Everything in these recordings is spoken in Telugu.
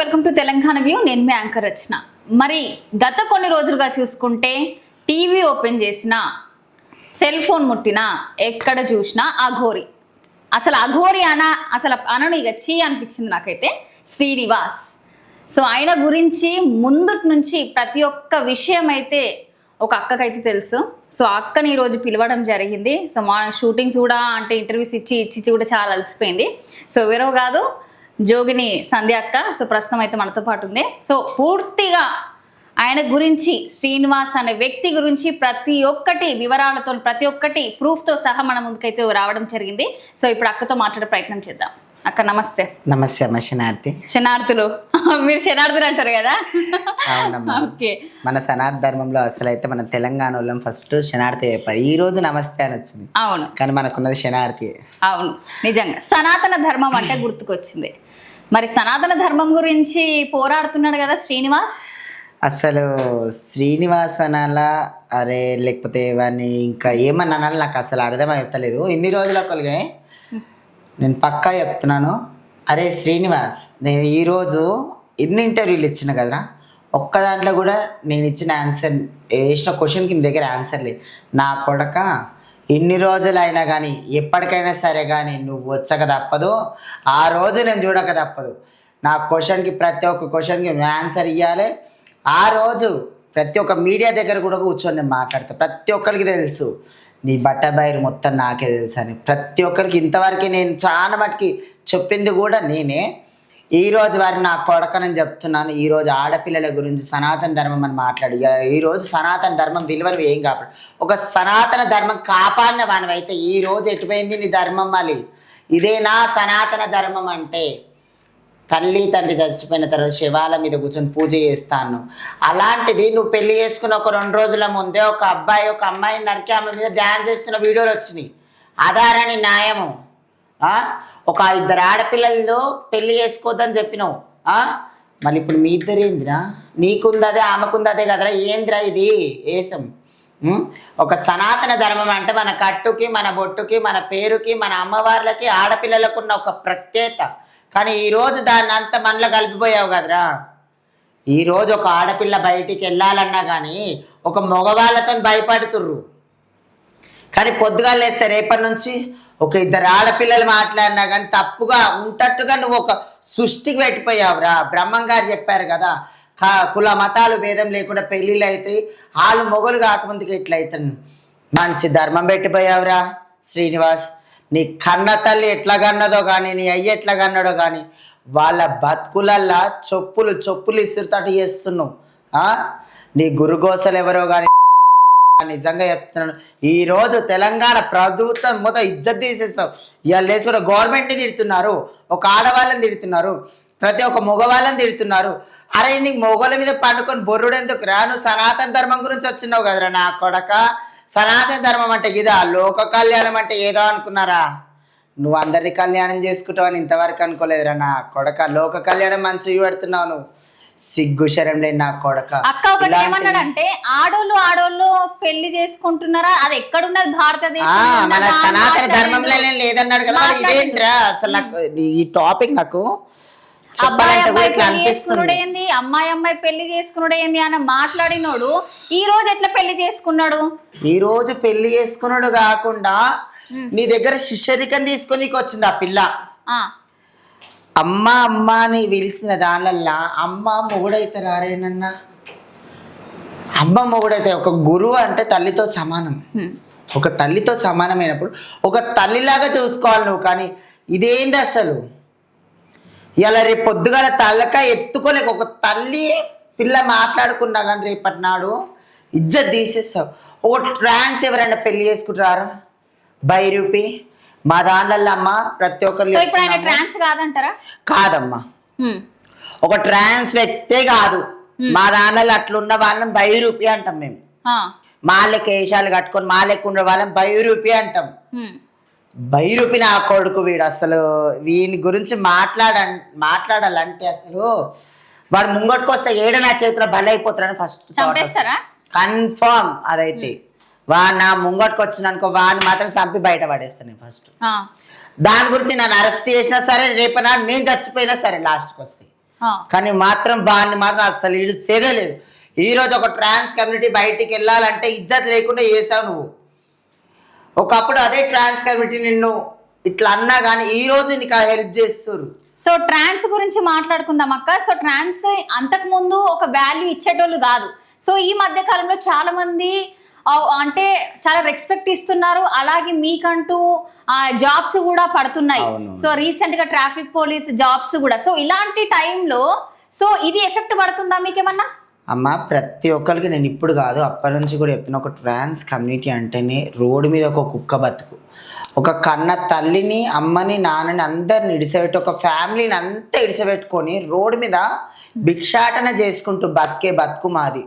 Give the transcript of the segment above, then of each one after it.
Welcome to Telangana view. నేను మీ యాంకర్ రచన. మరి గత కొన్ని రోజులుగా చూసుకుంటే టీవీ ఓపెన్ చేసినా, సెల్ ఫోన్ ముట్టినా, ఎక్కడ చూసినా అఘోరి. అసలు అఘోరి అసలు అనను ఇక చీ అనిపించింది నాకైతే. శ్రీనివాస్. సో ఆయన గురించి ముందుటి నుంచి ప్రతి ఒక్క విషయం అయితే ఒక అక్కకైతే తెలుసు. సో అక్కని ఈరోజు పిలవడం జరిగింది. సో మా షూటింగ్స్ కూడా అంటే ఇంటర్వ్యూస్ ఇచ్చి కూడా చాలా అలసిపోయింది. సో ఎవరో కాదు, జోగిని సంధ్య అక్క. సో ప్రస్తుతం అయితే మనతో పాటు ఉంది. సో పూర్తిగా ఆయన గురించి, శ్రీనివాస్ అనే వ్యక్తి గురించి ప్రతి ఒక్కటి వివరాలతో, ప్రతి ఒక్కటి ప్రూఫ్తో సహా మన ముందుకైతే రావడం జరిగింది. సో ఇప్పుడు అక్కతో మాట్లాడే ప్రయత్నం చేద్దాం. అక్క నమస్తే. నమస్తే అమ్మ. శనార్థి. శనార్థులు మీరు శనార్థులు అంటారు కదా? అవునమ్మా. ఓకే. మన సనాతన ధర్మంలో అసలు అయితే మన తెలంగాణ వాళ్ళం ఫస్ట్ శనార్థి చెప్పారు. ఈ రోజు నమస్తే అని వచ్చింది. అవును, కానీ మనకున్నది శనార్థి. అవును, నిజంగా సనాతన ధర్మం అంటే గుర్తుకొచ్చింది. మరి సనాతన ధర్మం గురించి పోరాడుతున్నాడు కదా శ్రీనివాస్. అసలు శ్రీనివాస్ అనాలా అరే లేకపోతే వాడిని ఇంకా ఏమన్నా అనాలి నాకు అసలు అర్థమవుతలేదు. ఇన్ని రోజుల ఒకరిగా నేను పక్కా చెప్తున్నాను. అరే శ్రీనివాస్, నేను ఈరోజు ఎన్ని ఇంటర్వ్యూలు ఇచ్చిన కదరా, ఒక్క దాంట్లో కూడా నేను ఇచ్చిన ఆన్సర్, వేసిన క్వశ్చన్కి నీ దగ్గర ఆన్సర్ లేదు. నా కొడక ఇన్ని రోజులు అయినా కానీ ఎప్పటికైనా సరే కానీ నువ్వు వచ్చక తప్పదు, ఆ రోజు నేను చూడక తప్పదు. నా క్వశ్చన్కి ప్రతి ఒక్క క్వశ్చన్కి నువ్వు ఆన్సర్ ఇవ్వాలి. ఆ రోజు ప్రతి ఒక్క మీడియా దగ్గర కూడా కూర్చొని నేను మాట్లాడతా. ప్రతి ఒక్కరికి తెలుసు నీ బట్టబయలు మొత్తం నాకే తెలుసు అని. ప్రతి ఒక్కరికి ఇంతవరకు నేను చాలా మటుకి చెప్పింది కూడా నేనే. ఈరోజు వారిని నా కొడకనని చెప్తున్నాను. ఈరోజు ఆడపిల్లల గురించి సనాతన ధర్మం అని మాట్లాడి, ఈరోజు సనాతన ధర్మం విలువలు ఏం కాపాడు, ఒక సనాతన ధర్మం కాపాడిన వానివైతే ఈరోజు ఎటుపోయింది నీ ధర్మం? మళ్ళీ ఇదేనా సనాతన ధర్మం అంటే? తల్లి తండ్రి చచ్చిపోయిన తర్వాత శివాల మీద కూర్చొని పూజ చేస్తాను. అలాంటిది నువ్వు పెళ్లి చేసుకున్న ఒక 2 రోజుల ముందే ఒక అబ్బాయి ఒక అమ్మాయిని నరికి ఆమె మీద డ్యాన్స్ చేస్తున్న వీడియోలు వచ్చినాయి. అదారని న్యాయము? ఒక 2 ఆడపిల్లలు పెళ్లి చేసుకోవద్దని చెప్పినావు. మళ్ళీ ఇప్పుడు మీ ఇద్దరు ఏందిరా? నీకుందదే ఆమెకుందదే కదరా, ఏందిరా ఇది ఏసం? ఒక సనాతన ధర్మం అంటే మన కట్టుకి, మన బొట్టుకి, మన పేరుకి, మన అమ్మవార్లకి, ఆడపిల్లలకు ఉన్న ఒక ప్రత్యేకత. కానీ ఈరోజు దాన్ని అంత మనలో కలిపిపోయావు కదరా. ఈరోజు ఒక ఆడపిల్ల బయటికి వెళ్ళాలన్నా కానీ ఒక మగవాళ్ళతో భయపడుతుర్రు. కానీ పొద్దుగా లేస్తే రేపటి నుంచి ఒక 2 ఆడపిల్లలు మాట్లాడినా కానీ తప్పుగా ఉంటట్టుగా నువ్వు ఒక సృష్టికి పెట్టిపోయావురా. బ్రహ్మం గారు చెప్పారు కదా, కుల మతాలు భేదం లేకుండా పెళ్ళిళ్ళు అయితే వాళ్ళు మొగలు కాకముందుకు ఎట్లయితాను. మంచి ధర్మం పెట్టిపోయావురా శ్రీనివాస్. నీ కన్న తల్లి ఎట్లా కన్నదో కానీ, నీ అయ్య ఎట్లా కన్నాడో కానీ, వాళ్ళ బతుకులల్లా చొప్పులు ఇసురుతాటు చేస్తున్నావు. నీ గురుగోసలు ఎవరో కానీ నిజంగా చెప్తున్నాను, ఈరోజు తెలంగాణ ప్రభుత్వం మొత్తం ఇజ్జత్ తీసేస్తావు. ఇవాళ లేచుకున్న గవర్నమెంట్ని తిడుతున్నారు, ఒక ఆడవాళ్ళని తిడుతున్నారు, ప్రతి ఒక్క మగవాళ్ళని తిడుతున్నారు. అరే నీకు మొగోళ్ళ మీద పండుకొని బొర్రుడు ఎందుకు రా? నువ్వు సనాతన ధర్మం గురించి వచ్చినావు కదరా నా కొడక. సనాతన ధర్మం అంటే ఇదా? లోక కళ్యాణం అంటే ఏదో అనుకున్నారా? నువ్వు అందరినీ కళ్యాణం చేసుకుంటావు అని ఇంతవరకు అనుకోలేదురా నా కొడక. లోక కళ్యాణం మంచిగా పెడుతున్నావు నువ్వు. సిగ్గు శరం లేని నా కొడక. అక్క ఒకటి ఏమన్నాడంటే, ఆడోళ్ళు పెళ్లి చేసుకుంటున్నారా, అది ఎక్కడున్నది భారతదేశం, మన సనాతన ధర్మంలో లేదన్నాడు కదా. ఇదేంద్రా అసలు? నాకు ఈ టాపిక్ నాకు అబ్బాయి పెళ్లి చేసుకున్నాడేంది, అమ్మాయి పెళ్లి చేసుకున్నాడేంది అని మాట్లాడినోడు ఈ రోజు ఎట్లా పెళ్లి చేసుకున్నాడు? ఈ రోజు పెళ్లి చేసుకున్నాడు కాకుండా నీ దగ్గర శిష్యరికం తీసుకొని వచ్చింది ఆ పిల్ల. అమ్మ అని పిలిచిన దానివల్ల అమ్మ మొగుడైతారు. అరేనన్నా అమ్మ మొగుడైతే ఒక గురువు అంటే తల్లితో సమానం. ఒక తల్లితో సమానమైనప్పుడు ఒక తల్లిలాగా చూసుకోవాలి నువ్వు. కానీ ఇదేంటి అసలు? ఇలా రేపు పొద్దుగాల తల్లక ఎత్తుకోలేక ఒక తల్లి పిల్ల మాట్లాడుకున్నా కానీ రేపటి నాడు ఇజ్జత్ తీసేస్తావు. ఒక ట్రాన్స్ ఎవరైనా పెళ్లి చేసుకుంటారా? బైరూపి మా దాంట్లో అమ్మ ప్రతి ఒక్కరు కాదమ్మా, ఒక ట్రాన్స్ వ్యక్తే కాదు. మా దాంట్లో అట్లున్న వాళ్ళని బైరూపి అంటాం మేము. మాలెక్క వేషాలు కట్టుకొని మాలెక్క ఉండే వాళ్ళని బైరూపి అంటాం. బైరూపి నా కొడుకు వీడు. అసలు వీని గురించి మాట్లాడాలంటే అసలు వాడు ముంగొట్టుకొస్తే ఏడ నా చేతిలో బలైపోతాడని ఫస్ట్ కన్ఫర్మ్. అదైతే వాడు నా ముంగట్టుకు వచ్చిందనుకో వాడిని మాత్రం చంపి బయట పడేస్తాను నేను ఫస్ట్. దాని గురించి నన్ను అరెస్ట్ చేసినా సరే, రేపు నేను చచ్చిపోయినా సరే లాస్ట్కి వస్తే కానీ మాత్రం వాడిని మాత్రం అస్సలు ఇడిసేదే లేదు. ఈ రోజు ఒక ట్రాన్స్ కమ్యూనిటీ బయటికి వెళ్ళాలంటే ఇజ్జత్ లేకుండా చేసావు నువ్వు. ఒకప్పుడు అదే ట్రాన్స్ కమ్యూనిటీ నిన్ను ఇట్లా అన్నా కానీ ఈ రోజు నీకు హెల్ప్ చేస్తారు. సో ట్రాన్స్ గురించి మాట్లాడుకుందాం అక్క. సో ట్రాన్స్ అంతకు ముందు ఒక వాల్యూ ఇచ్చేటోళ్ళు కాదు. సో ఈ మధ్య కాలంలో చాలా మంది అంటే చాలా రెస్పెక్ట్ ఇస్తున్నారు. అలాగే మీకంటూ జాబ్స్ కూడా పడుతున్నాయి. సో రీసెంట్ గా ట్రాఫిక్ పోలీస్ జాబ్స్ కూడా. సో ఇలాంటి టైంలో సో ఇది ఎఫెక్ట్ పడుతుందా మీకేమన్నా? అమ్మ ప్రతి ఒక్కరికి నేను ఇప్పుడు కాదు అప్పటి నుంచి కూడా చెప్తున్నా, ఒక ట్రాన్స్ కమ్యూనిటీ అంటేనే రోడ్డు మీద ఒక కుక్క బతుకు. ఒక కన్న తల్లిని, అమ్మని, నాన్నని అందరిని ఇడిసబెట్టి ఒక ఫ్యామిలీని అంతా ఇడిసబెట్టుకొని రోడ్డు మీద భిక్షాటన చేసుకుంటూ బతికే బతుకు మాది.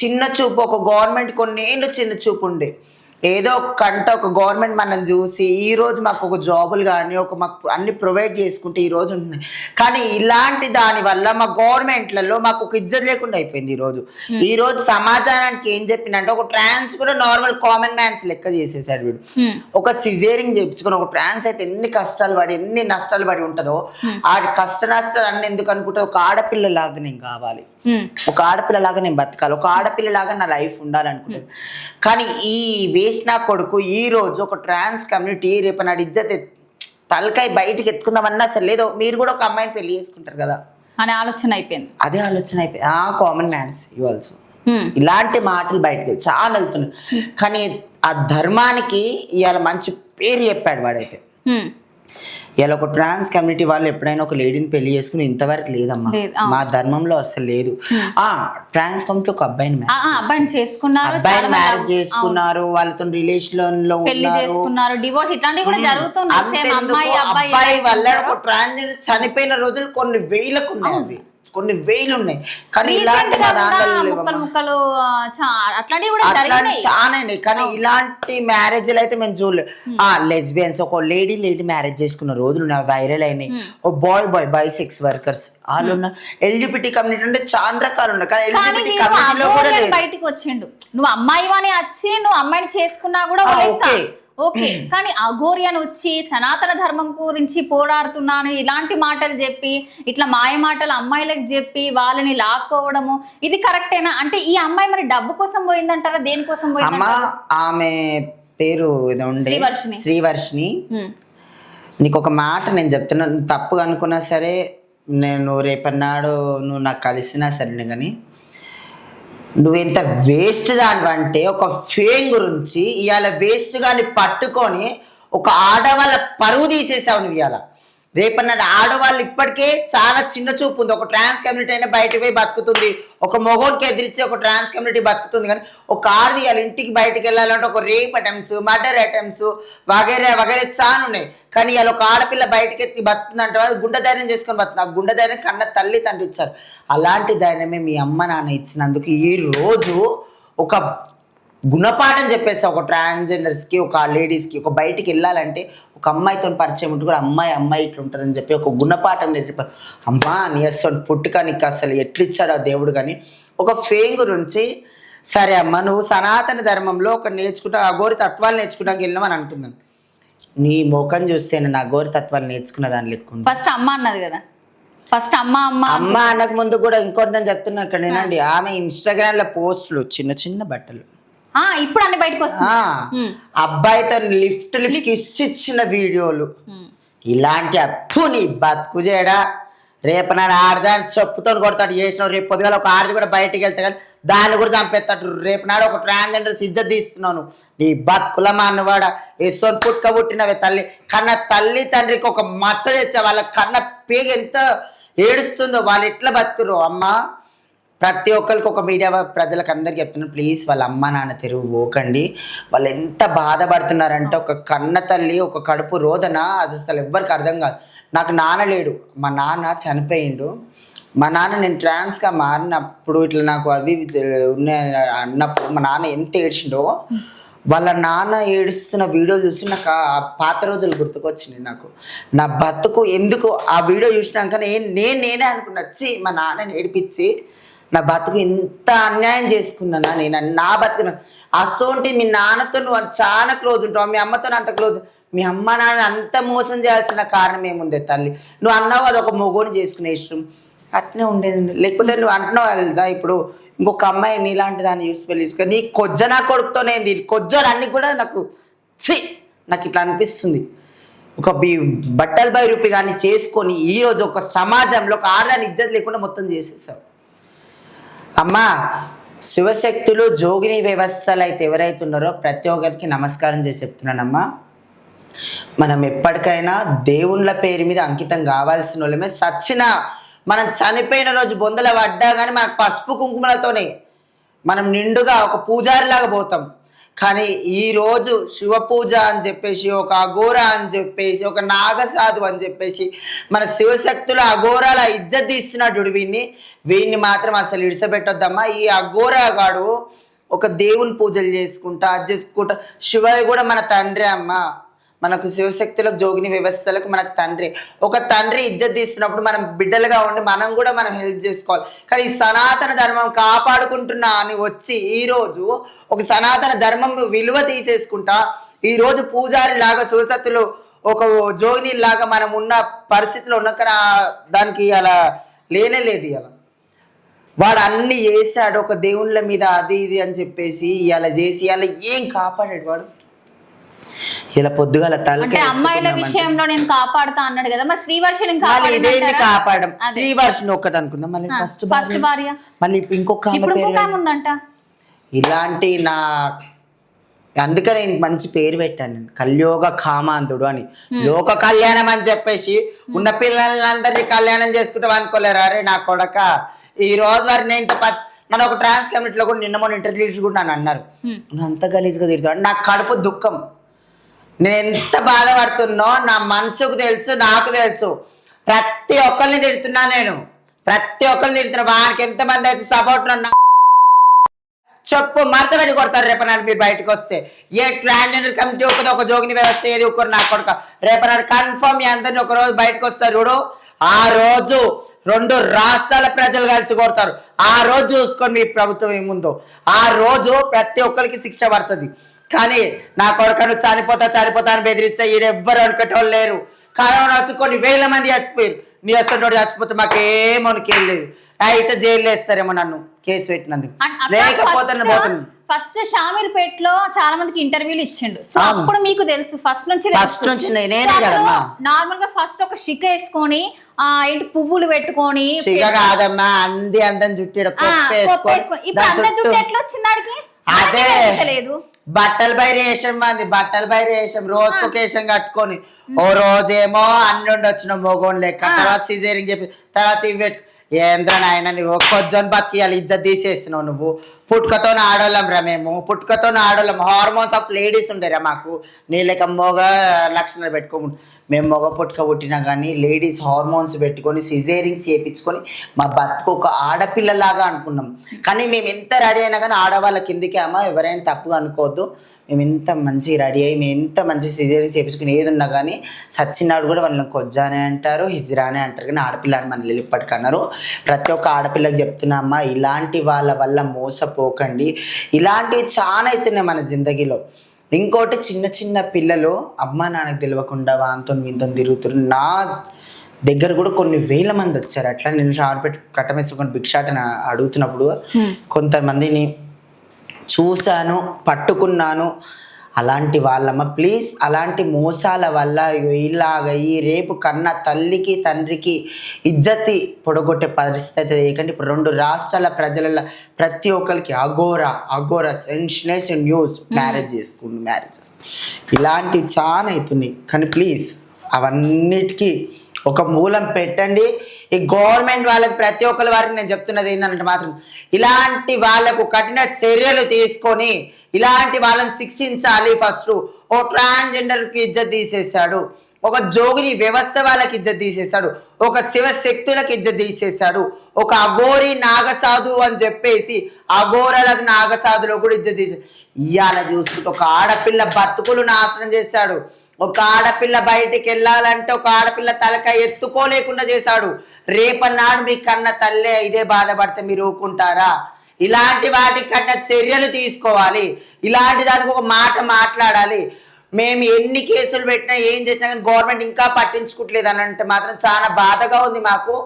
చిన్న చూపు, ఒక గవర్నమెంట్ కొన్నేళ్ళు చిన్న చూపు ఉండే, ఏదో ఒక గవర్నమెంట్ మనం చూసి ఈరోజు మాకు ఒక జాబులు కానీ మాకు అన్ని ప్రొవైడ్ చేసుకుంటే ఈరోజు ఉంటున్నాయి. కానీ ఇలాంటి దానివల్ల మా గవర్నమెంట్లలో మాకు ఒక ఇజ్జత్ లేకుండా అయిపోయింది. ఈరోజు సమాజానికి ఏం చెప్పిందంటే ఒక ట్రాన్స్ కూడా నార్మల్ కామన్ మ్యాన్స్ లెక్క చేసేసాడు వీడు. ఒక సిజేరింగ్ చేయించుకుని ఒక ట్రాన్స్ అయితే ఎన్ని కష్టాలు పడి ఎన్ని నష్టాలు పడి ఉంటుందో ఆ కష్ట నష్టాలు అన్ని ఎందుకు అనుకుంటే ఒక ఆడపిల్లలాగా నేను కావాలి, ఒక ఆడపిల్లలాగా నేను బతకాలి, ఒక ఆడపిల్లలాగా నా లైఫ్ ఉండాలనుకుంటుంది. కానీ ఈ వేస్ట్ నా కొడుకు ఈ రోజు ఒక ట్రాన్స్ కమ్యూనిటీ రేపు నాడు ఇజ్జత్ తలకాయ బయటికి ఎత్తుకుందామన్నా అసలు లేదో. మీరు కూడా ఒక అమ్మాయిని పెళ్లి చేసుకుంటారు కదా అనే ఆలోచన అయిపోయింది. అదే ఆలోచన అయిపోయింది. కామన్ మ్యాన్స్ యు ఆల్సో ఇలాంటి మాటలు బయటకు చాలా వెళ్తున్నాయి. కానీ ఆ ధర్మానికి ఇవాళ మంచి పేరు చెప్పాడు వాడైతే. ఇలా ఒక ట్రాన్స్ కమ్యూనిటీ వాళ్ళు ఎప్పుడైనా ఒక లేడీని పెళ్లి చేసుకుని ఇంతవరకు లేదమ్మా, మా ధర్మంలో అసలు లేదు. ట్రాన్స్ కమ్యూనిటీ ఒక అబ్బాయిని మ్యారేజ్ చేసుకున్నారు, వాళ్ళతో రిలేషన్ లో అబ్బాయి వల్ల ఒక ట్రాన్స్జెండర్ చనిపోయిన రోజులు కొన్ని వేలకు ఉన్నాయి, అవి కొన్ని వేలు ఉన్నాయి. కానీ ఇలాంటి చాలా కానీ ఇలాంటి మ్యారేజ్లు అయితే మేము చూడలేదు. లెస్బియన్స్ ఒక లేడీ మ్యారేజ్ చేసుకున్న రోజులు వైరల్ అయినాయి. ఓ బాయ్ సెక్స్ వర్కర్స్ వాళ్ళు ఉన్నారు. ఎల్జిబిటీ కమ్యూనిటీ అంటే చాలా రకాలు ఉన్నాయి. కానీ ఎల్జిబిటీ కమ్యూనిటీలో కూడా బయటకు వచ్చిండు. నువ్వు అమ్మాయి అని వచ్చి నువ్వు అమ్మాయిని చేసుకున్నా కూడా ఓకే. కానీ అఘోరి అని వచ్చి సనాతన ధర్మం గురించి పోరాడుతున్నాను ఇలాంటి మాటలు చెప్పి ఇట్లా మాయ మాటలు అమ్మాయిలకు చెప్పి వాళ్ళని లాక్కోవడము ఇది కరెక్టేనా? అంటే ఈ అమ్మాయి మరి డబ్బు కోసం పోయిందంటారా, దేనికోసం పోయిందంటారా? ఆమె పేరు శ్రీవర్షిని. నీకు ఒక మాట నేను చెప్తున్నా, తప్పు అనుకున్నా సరే, నేను రేపన్నాడు నువ్వు నాకు కలిసినా సరే, కానీ నువ్వెంత వేస్ట్ దానివంటే ఒక ఫేమ్ గురించి ఇవాళ వేస్ట్ గాని పట్టుకొని ఒక ఆడవాళ్ళ పరువు తీసేసావు నువ్వు. ఇవాళ రేపన్న ఆడవాళ్ళు ఇప్పటికే చాలా చిన్న చూపు ఉంది. ఒక ట్రాన్స్ కమ్యూనిటీ అయినా బయటకు పోయి బతుకుతుంది, ఒక మొగోడికి ఎదిరించి ఒక ట్రాన్స్ కమ్యూనిటీ బతుకుతుంది. కానీ ఒక ఆడది వాళ్ళ ఇంటికి బయటకు వెళ్ళాలంటే ఒక రేప్ అటెంప్ట్స్, మర్డర్ అటెంప్ట్స్ వగైరా చాలా ఉన్నాయి. కానీ ఇలా ఒక ఆడపిల్ల బయటకి ఎత్తి బతుకుతుందంటే వాళ్ళు గుండె ధైర్యం చేసుకొని బతుకుతుంది. ఆ గుండె ధైర్యం కన్న తల్లి తండ్రి ఇచ్చారు. అలాంటి ధైర్యమే మీ అమ్మ నాన్న ఇచ్చినందుకు ఈ రోజు ఒక గుణపాఠం చెప్పేస్తా ఒక ట్రాన్స్జెండర్స్కి, ఒక లేడీస్కి. ఒక బయటికి వెళ్ళాలంటే ఒక అమ్మాయితో పరిచయం ఉంటే కూడా అమ్మాయి ఇట్లా ఉంటుందని చెప్పి ఒక గుణపాఠం నేర్పి అమ్మా నీ అసలు పుట్టుక నీకు అసలు ఎట్లిచ్చాడు ఆ దేవుడు. కానీ ఒక ఫేమ్ గురించి సరే అమ్మ నువ్వు సనాతన ధర్మంలో ఒక నేర్చుకుంటా అఘోరి తత్వాలు నేర్చుకుంటానికి వెళ్ళినాం అని అంటున్నాను. నీ ముఖం చూస్తే నేను అఘోరి తత్వాలు నేర్చుకున్న దాని లెక్క. ఫస్ట్ అమ్మ అన్నది కదా, ఫస్ట్ అమ్మ అనక ముందు కూడా ఇంకోటి నేను చెప్తున్నా ఇక్కడ నేనండి. ఆమె ఇన్స్టాగ్రామ్ లో పోస్టులు చిన్న చిన్న బట్టలు ఇప్పుడు అన్ని బయటకు వస్తాయి. అబ్బాయితో లిఫ్ట్ కిస్ ఇచ్చిన వీడియోలు ఇలాంటి అప్పు నీ బతుకు చేయడా. రేపు నన్ను ఆడదాన్ని చెప్పుతో కొడతాడు చేసినావు. రేపు పొద్దుగాల ఒక ఆడది కూడా బయటికి వెళ్తే కానీ దాన్ని కూడా చంపేస్తాడు. రేపు నాడు ఒక ట్రాన్స్జెండర్స్ ఇజ్జత్ తీస్తున్నాను. నీ బతుకుల మా అన్నవాడ వేసుకొని పుట్టుక పుట్టినవే తల్లి కన్న తల్లి తండ్రికి ఒక మచ్చ తెచ్చా. వాళ్ళ కన్న పేగ ఎంత ఏడుస్తుందో, వాళ్ళు ఎట్లా బతుకురు. అమ్మ ప్రతి ఒక్కరికి ఒక మీడియా ప్రజలకు అందరికి చెప్తున్నాను, ప్లీజ్ వాళ్ళ అమ్మ నాన్న తెరువు పోకండి. వాళ్ళు ఎంత బాధపడుతున్నారంటే ఒక కన్న తల్లి ఒక కడుపు రోదన అది అసలు ఎవ్వరికి అర్థం కాదు. నాకు నాన్న లేడు, మా నాన్న చనిపోయిండు. మా నాన్న నేను ట్రాన్స్గా మారినప్పుడు ఇట్లా నాకు అవి ఉన్నాయి అన్నప్పుడు మా నాన్న ఎంత ఏడ్చిండో, వాళ్ళ నాన్న ఏడుస్తున్న వీడియో చూసి నాకు ఆ పాత రోజులు గుర్తుకొచ్చినాయి. నాకు నా బతుకు ఎందుకు ఆ వీడియో చూసినాక నేనే అనుకున్నా, వచ్చి మా నాన్నని ఏడిపించి నా బతుకు ఇంత అన్యాయం చేసుకున్నానా నేను, నా బతుకు. అసోంటి మీ నాన్నతో నువ్వు చాలా క్లోజ్ ఉంటావు, మీ అమ్మతో అంత క్లోజ్. మీ అమ్మ నాన్న అంత మోసం చేయాల్సిన కారణం ఏముంది తల్లి? నువ్వు అన్నావు అది ఒక మొగోని చేసుకునే ఇష్టం. అట్నే ఉండేది. లేకపోతే నువ్వు అంటున్నావు కదా ఇప్పుడు ఇంకొక అమ్మాయి నీలాంటి దాన్ని చూసి పెళ్లి చేసుకొని నీ కొజ్జ నా కొడుకుతోనే కొజ్జోడు అన్ని కూడా నాకు ఇట్లా అనిపిస్తుంది. ఒక బట్టల బై రూపీ కానీ చేసుకొని ఈరోజు ఒక సమాజంలో ఒక ఆడదాని ఇద్దరు లేకుండా మొత్తం చేసేసావు. అమ్మా శివశక్తులు జోగిని వ్యవస్థలు అయితే ఎవరైతే ఉన్నారో ప్రతి ఒక్కరికి నమస్కారం చేసి చెప్తున్నానమ్మా. మనం ఎప్పటికైనా దేవుళ్ళ పేరు మీద అంకితం కావాల్సిన వాళ్ళమే. మనం చనిపోయిన రోజు బొందల పడ్డా కానీ మనకు పసుపు కుంకుమలతోనే మనం నిండుగా ఒక పూజారిలాగా పోతాం. కానీ ఈరోజు శివ పూజ అని చెప్పేసి, ఒక అఘోర అని చెప్పేసి, ఒక నాగసాధు అని చెప్పేసి మన శివశక్తుల అఘోరాల ఇజ్జత్ తీస్తున్నాడు. వీడిని మాత్రం అసలు ఇడిసపెట్టొద్దమ్మా. ఈ అఘోరగాడు ఒక దేవుని పూజలు చేసుకుంటా శివయ్య కూడా మన తండ్రి అమ్మ. మనకు శివశక్తులకు జోగిని వ్యవస్థలకు మనకు తండ్రి. ఒక తండ్రి ఇజ్జత్ తీస్తున్నప్పుడు మనం బిడ్డలుగా ఉండి మనం హెల్ప్ చేసుకోవాలి. కానీ ఈ సనాతన ధర్మం కాపాడుకుంటున్నా అని వచ్చి ఈరోజు ఒక సనాతన ధర్మం విలువ తీసేసుకుంటా ఈరోజు పూజారి లాగా శివశక్తులు ఒక జోగిని లాగా మనం ఉన్న పరిస్థితిలో ఉన్న దానికి అలా లేనేలేదు. ఇలా వాడు అన్ని చేశాడు ఒక దేవుళ్ళ మీద అది ఇది అని చెప్పేసి ఇలా చేసి అలా ఏం కాపాడాడు వాడు. ఇలా పొద్దుగాల అంటే అమ్మాయిల విషయంలో నేను కాపాడుతా అన్నాడు కదా, మరి శ్రీవర్షని ఇదేంది కాపాడడం? శ్రీవర్షిని ఒక్కటి అనుకుందాం, మళ్ళీ ఫస్ట్ భార్య, మళ్ళీ ఇంకొక ఉందంట. ఇలాంటి అందుకని నేను మంచి పేరు పెట్టాను నేను, కలియోగ కామాంధుడు అని. లోక కళ్యాణం అని చెప్పేసి ఉన్న పిల్లలందరినీ కళ్యాణం చేసుకుంటాం అనుకోలేరు. అరే నా కొడక, ఈ రోజు వరకు నేను మన ఒక ట్రాన్స్ కమిటీలో కూడా నిన్న మొన్న ఇంటర్వ్యూస్ కూడా నన్ను అన్నారు, నువ్వు అంత గలీజ్గా తిడతావు. నాకు కడుపు దుఃఖం. నేను ఎంత బాధపడుతున్నో నా మనసుకు తెలుసు, నాకు తెలుసు. ప్రతి ఒక్కరిని తిడుతున్నా నేను, ప్రతి ఒక్కరిని తిడుతున్నా. వానికి ఎంతమంది అయితే సపోర్ట్ చెప్పు మడత పెట్టి కొడతారు రేపనాడు మీరు బయటకు వస్తే. ఏ ట్రాన్స్జెండర్ కమిటీ ఒక జోగిని వ్యవస్థ ఏది ఒకరు నా కొడుక రేపనాడు కన్ఫర్మ్ మీ అందరిని ఒక రోజు బయటకు వస్తారు చూడు. ఆ రోజు 2 రాష్ట్రాల ప్రజలు కలిసి కొడతారు. ఆ రోజు చూసుకొని మీ ప్రభుత్వం ఏముందో ఆ రోజు ప్రతి ఒక్కరికి శిక్ష పడుతుంది. కానీ నా కొడుక నువ్వు చనిపోతా అని బెదిరిస్తే ఈడెవ్వరు అనుకునేవాళ్ళు లేరు. కరోనా వచ్చి కొన్ని వేల మంది చచ్చిపోయారు. నీ వస్తున్నోడు చచ్చిపోతే మాకేమో లేదు. అయితే జైలు వేస్తారేమో నన్ను కేసు పెట్టినందుకు. లేకపోతే ఫస్ట్ షామీర్పేటలో చాలా మందికి ఇంటర్వ్యూలు ఇచ్చిండు. సో అప్పుడు మీకు తెలుసు ఫస్ట్ నుంచి నేనే కదమ్మా. నార్మల్ గా ఫస్ట్ ఒక షిక వేసుకొని ఏంటి పువ్వులు పెట్టుకొని కాదమ్మా, అంది అందం జుట్టు ఇప్పుడు అంత జుట్టు ఎట్లా వచ్చింది? అదే బట్టల బై రేషం మంది, బట్టల బై రేషం రోజుకు కేశం కట్టుకొని ఓ రోజేమో అన్ని వచ్చిన మొగోన్ లెక్క, తర్వాత సిజేరింగ్ చెప్పి తర్వాత ఇవి ఏంద్ర నాయన నువ్వు కొజ్జని బతికియాలి ఇజ్జత్ తీసేస్తున్నావు. నువ్వు పుట్టుకతో ఆడోళ్ళం రా, మేము పుట్టుకతో ఆడోళ్ళం. హార్మోన్స్ ఆఫ్ లేడీస్ ఉండేరా మాకు. నీ లెక్క మొగ లక్షణాలు పెట్టుకోకుండా మేము మొగ పుట్టుక పుట్టినా కానీ లేడీస్ హార్మోన్స్ పెట్టుకొని సిజేరింగ్స్ చేయించుకొని మా బతుకు ఒక ఆడపిల్లలాగా అనుకున్నాం. కానీ మేము ఎంత రెడీ అయినా కానీ ఆడవాళ్ళ కిందికి అమ్మ ఎవరైనా తప్పుగా అనుకోవద్దు. మేము ఎంత మంచి రెడీ అయ్యి మేము ఎంత మంచి సిజేరింగ్ చేయించుకుని ఏది ఉన్నా కానీ సచ్చినాడు కూడా వాళ్ళని కొజ్జానే అంటారు, హిజ్రానే అంటారు. కానీ ఆడపిల్లని మనల్ని ఇప్పటికన్నారు. ప్రతి ఒక్క ఆడపిల్లకి చెప్తున్నామ్మా, ఇలాంటి వాళ్ళ వల్ల మోసపోకండి. ఇలాంటివి చాలా అవుతున్నాయి మన జిందగీలో. ఇంకోటి చిన్న చిన్న పిల్లలు అమ్మా నాన్నకు తెలియకుండా వాంతో వీంతో తిరుగుతున్నారు. నా దగ్గర కూడా కొన్ని వేల మంది వచ్చారు. అట్లా నేను షార్పెట్టి కట్టమేసుకొని భిక్షాటన అడుగుతున్నప్పుడు కొంతమందిని చూశాను, పట్టుకున్నాను. అలాంటి వాళ్ళమ్మ ప్లీజ్, అలాంటి మోసాల వల్ల ఇలాగ ఈ రేపు కన్న తల్లికి తండ్రికి ఇజ్జతి పొడగొట్టే పరిస్థితి ఏకంటే ఇప్పుడు 2 రాష్ట్రాల ప్రజల ప్రతి ఒక్కరికి అఘోర సెన్సేషన్ న్యూస్ మ్యారేజెస్ ఇలాంటివి చాలా అవుతున్నాయి. కానీ ప్లీజ్ అవన్నిటికీ ఒక మూలం పెట్టండి. ఈ గవర్నమెంట్ వాళ్ళకి ప్రతి ఒక్కరి వారికి నేను చెప్తున్నది ఏంటంటే మాత్రం ఇలాంటి వాళ్ళకు కఠిన చర్యలు తీసుకొని ఇలాంటి వాళ్ళని శిక్షించాలి. ఫస్ట్ ఓ ట్రాన్స్జెండర్కి ఇజ్జత్ తీసేశాడు, ఒక జోగిని వ్యవస్థ వాళ్ళకి ఇజ్జత్ తీసేశాడు, ఒక శివశక్తులకు ఇజ్జత్ తీసేశాడు, ఒక అఘోరి నాగసాధు అని చెప్పేసి అఘోరలకు నాగసాధులకు కూడా ఇజ్జత్ తీసేశాడు. ఇవాళ చూసుకుంటే ఒక ఆడపిల్ల బతుకులు నాశనం చేశాడు. ఒక ఆడపిల్ల బయటికి వెళ్ళాలంటే ఒక ఆడపిల్ల తలకాయ ఎత్తుకోలేకుండా చేశాడు. రేపన్నాడు మీ కన్న తల్లే ఇదే బాధపడితే మీరు ఊరుకుంటారా? ఇలాంటి వాటి కన్నా చర్యలు తీసుకోవాలి. ఇలాంటి దానికి ఒక మాట మాట్లాడాలి. మేము ఎన్ని కేసులు పెట్టినా ఏం చేసినా కానీ గవర్నమెంట్ ఇంకా పట్టించుకోవట్లేదు అని అంటే మాత్రం చాలా బాధగా ఉంది మాకు.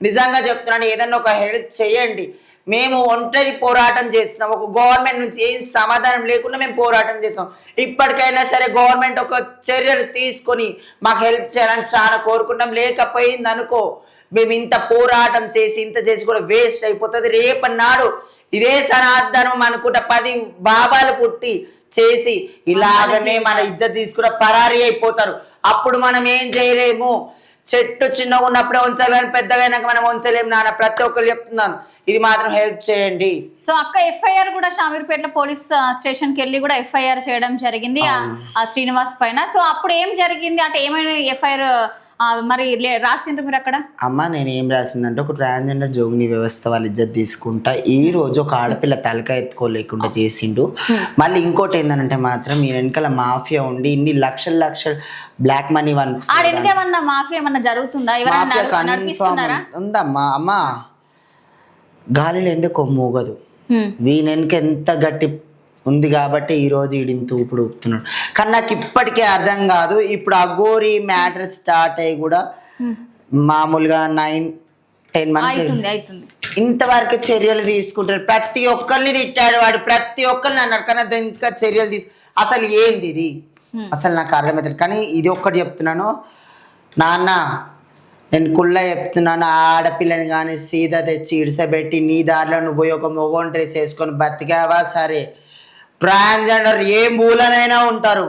నిజంగా చెప్తున్నాను, ఏదన్నా ఒక హెల్ప్ చేయండి. మేము ఒంటరి పోరాటం చేస్తున్నాం, ఒక గవర్నమెంట్ నుంచి ఏం సమాధానం లేకుండా మేము పోరాటం చేస్తాం. ఇప్పటికైనా సరే గవర్నమెంట్ ఒక చర్యలు తీసుకొని మాకు హెల్ప్ చేయాలని చాలా కోరుకుంటాం. లేకపోయింది అనుకో, మేము ఇంత పోరాటం చేసి ఇంత చేసి కూడా వేస్ట్ అయిపోతుంది. రేపన్నాడు ఇదే సనాతనం అనుకుంటా 10 బాబాలు పుట్టి చేసి ఇలాగనే మన ఇద్దరు తీసుకున్న పరారీ అయిపోతారు. అప్పుడు మనం ఏం చేయలేము. చెట్టు చిన్నగా ఉన్నప్పుడే ఉంచాలి కానీ పెద్దగా అయినాక మనం ఉంచలేము నాన్న. ప్రతి ఒక్కరు చెప్తున్నాను, ఇది మాత్రం హెల్ప్ చేయండి. సో అక్క ఎఫ్ఐఆర్ కూడా షామీర్పేట పోలీస్ స్టేషన్ కి వెళ్ళి కూడా ఎఫ్ఐఆర్ చేయడం జరిగింది ఆ శ్రీనివాస్ పైన. సో అప్పుడు ఏం జరిగింది అంటే ఏమైనా ఎఫ్ఐఆర్ మరి రాసిండ్రు మీరు అక్కడ? అమ్మ నేను ఏం రాసిందంటే, ఒక ట్రాన్స్జెండర్ జోగిని వ్యవస్థ వాళ్ళ ఇజ్జత్ తీసుకుంటా ఈ రోజు ఒక ఆడపిల్ల తలక ఎత్తుకోలేకుండా చేసిండు. మళ్ళీ ఇంకోటి ఏంటంటే మాత్రం ఈ వెనకాల మాఫియా ఉండి ఇన్ని లక్షల బ్లాక్ మనీ ఏమన్నా మాఫియా ఏమన్నా జరుగుతుందా? ఉందమ్మా. అమ్మ గాలిలో ఎందుకు మూగదు, వీని వెనక ఎంత గట్టి ఉంది కాబట్టి ఈరోజు వీడింత ఊపుడు ఊపుతున్నాడు. కానీ నాకు ఇప్పటికే అర్థం కాదు. ఇప్పుడు అఘోరి మ్యాటర్ స్టార్ట్ అయ్యి కూడా మామూలుగా 9-10 మంత్స్ ఇంతవరకు చర్యలు తీసుకుంటారు. ప్రతి ఒక్కరిని తిట్టాడు వాడు, ప్రతి ఒక్కరిని అన్నాడు. కానీ అది ఇంకా చర్యలు అసలు ఏంది ఇది అసలు నాకు అర్థమవుతుంది. కానీ ఇది ఒక్కటి చెప్తున్నాను నాన్న, నేను కుళ్ళ చెప్తున్నాను, ఆడపిల్లని కానీ సీదా తెచ్చి ఇడిసబెట్టి నీ దారిలో నువ్వు పోయి ఒక మొగోని డ్రెస్ వేసుకొని బతికావా సరే, ట్రాన్స్జెండర్ ఏ మూలనైనా ఉంటారు.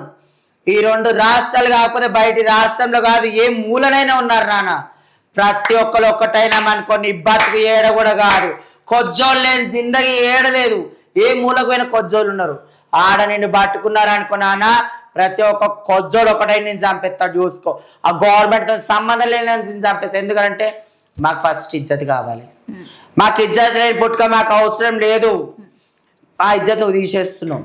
ఈ 2 రాష్ట్రాలు కాకపోతే బయటి రాష్ట్రంలో కాదు, ఏ మూలనైనా ఉన్నారు నాన్న. ప్రతి ఒక్కరు ఒక్కటైనా అనుకోని బతుకు ఏడ కూడా కాదు. కొజ్జోళ్ళు లేని జిందగీ ఏడలేదు. ఏ మూలకు పోయిన కొజ్జోళ్ళు ఉన్నారు. ఆడ నిన్ను పట్టుకున్నారు అనుకో నాన్న, ప్రతి ఒక్క కొజ్జోడు ఒకటై నేను చంపేస్తాడు చూసుకో. ఆ గవర్నమెంట్తో సంబంధం లేని నేను చంపేస్తా. ఎందుకంటే మాకు ఫస్ట్ ఇజ్జత్ కావాలి. మాకు ఇజ్జత్ లేని పుట్టుక మాకు అవసరం లేదు. ఆ ఇజ్జత్ నువ్వు తీసేస్తున్నావు.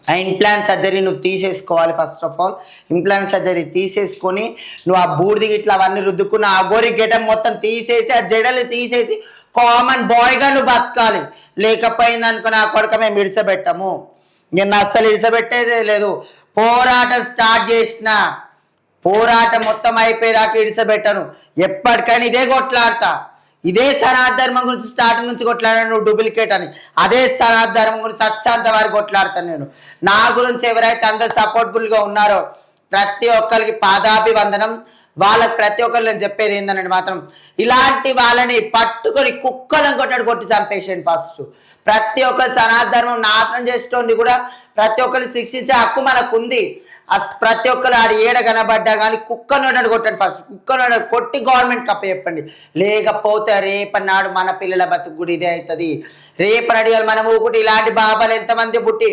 ఆ ఇంప్లాంట్ సర్జరీ నువ్వు తీసేసుకోవాలి. First of all implant surgery తీసేసుకొని నువ్వు ఆ బూడిది ఇట్లా అవన్నీ రుద్దుకున్న ఆ గోరి గెటం మొత్తం తీసేసి ఆ జడలు తీసేసి కామన్ బాయ్గా నువ్వు బతకాలి. లేకపోయింది అనుకో నా కొడుక మేము ఇడిసబెట్టము. నేను అస్సలు ఇడిసబెట్టేదే లేదు. పోరాటం స్టార్ట్ చేసిన పోరాటం మొత్తం అయిపోయేదాకా ఇడిసబెట్టను. ఎప్పటికైనా ఇదే కొట్లాడతా. ఇదే సనాతన ధర్మం గురించి స్టార్టింగ్ నుంచి కొట్లాడాను, నువ్వు డూప్లికేట్ అని. అదే సనాతన ధర్మం గురించి సచ్చాంత వారికి కొట్లాడతాను నేను. నా గురించి ఎవరైతే అందరు సపోర్ట్ఫుల్గా ఉన్నారో ప్రతి ఒక్కరికి పాదాభివందనం. వాళ్ళకి ప్రతి ఒక్కరు నేను చెప్పేది ఏంటంటే మాత్రం ఇలాంటి వాళ్ళని పట్టుకొని కుక్కలను కొట్టి చంపేసేయండి ఫస్ట్. ప్రతి ఒక్కరు సనాతన ధర్మం నాశనం చేసేటోని కూడా ప్రతి ఒక్కరిని శిక్షించే హక్కు మనకు ఉంది. ప్రతి ఒక్కరు ఆడ ఏడ కనబడ్డా కానీ కుక్కను కొట్టండి ఫస్ట్. కుక్కను కొట్టి గవర్నమెంట్ కప్ప చెప్పండి. లేకపోతే రేపన్నాడు మన పిల్లల బతుకు కూడా ఇదే అవుతుంది. రేపని అడిగాలి మనం ఊకుటి ఇలాంటి బాబాలు ఎంతమంది పుట్టి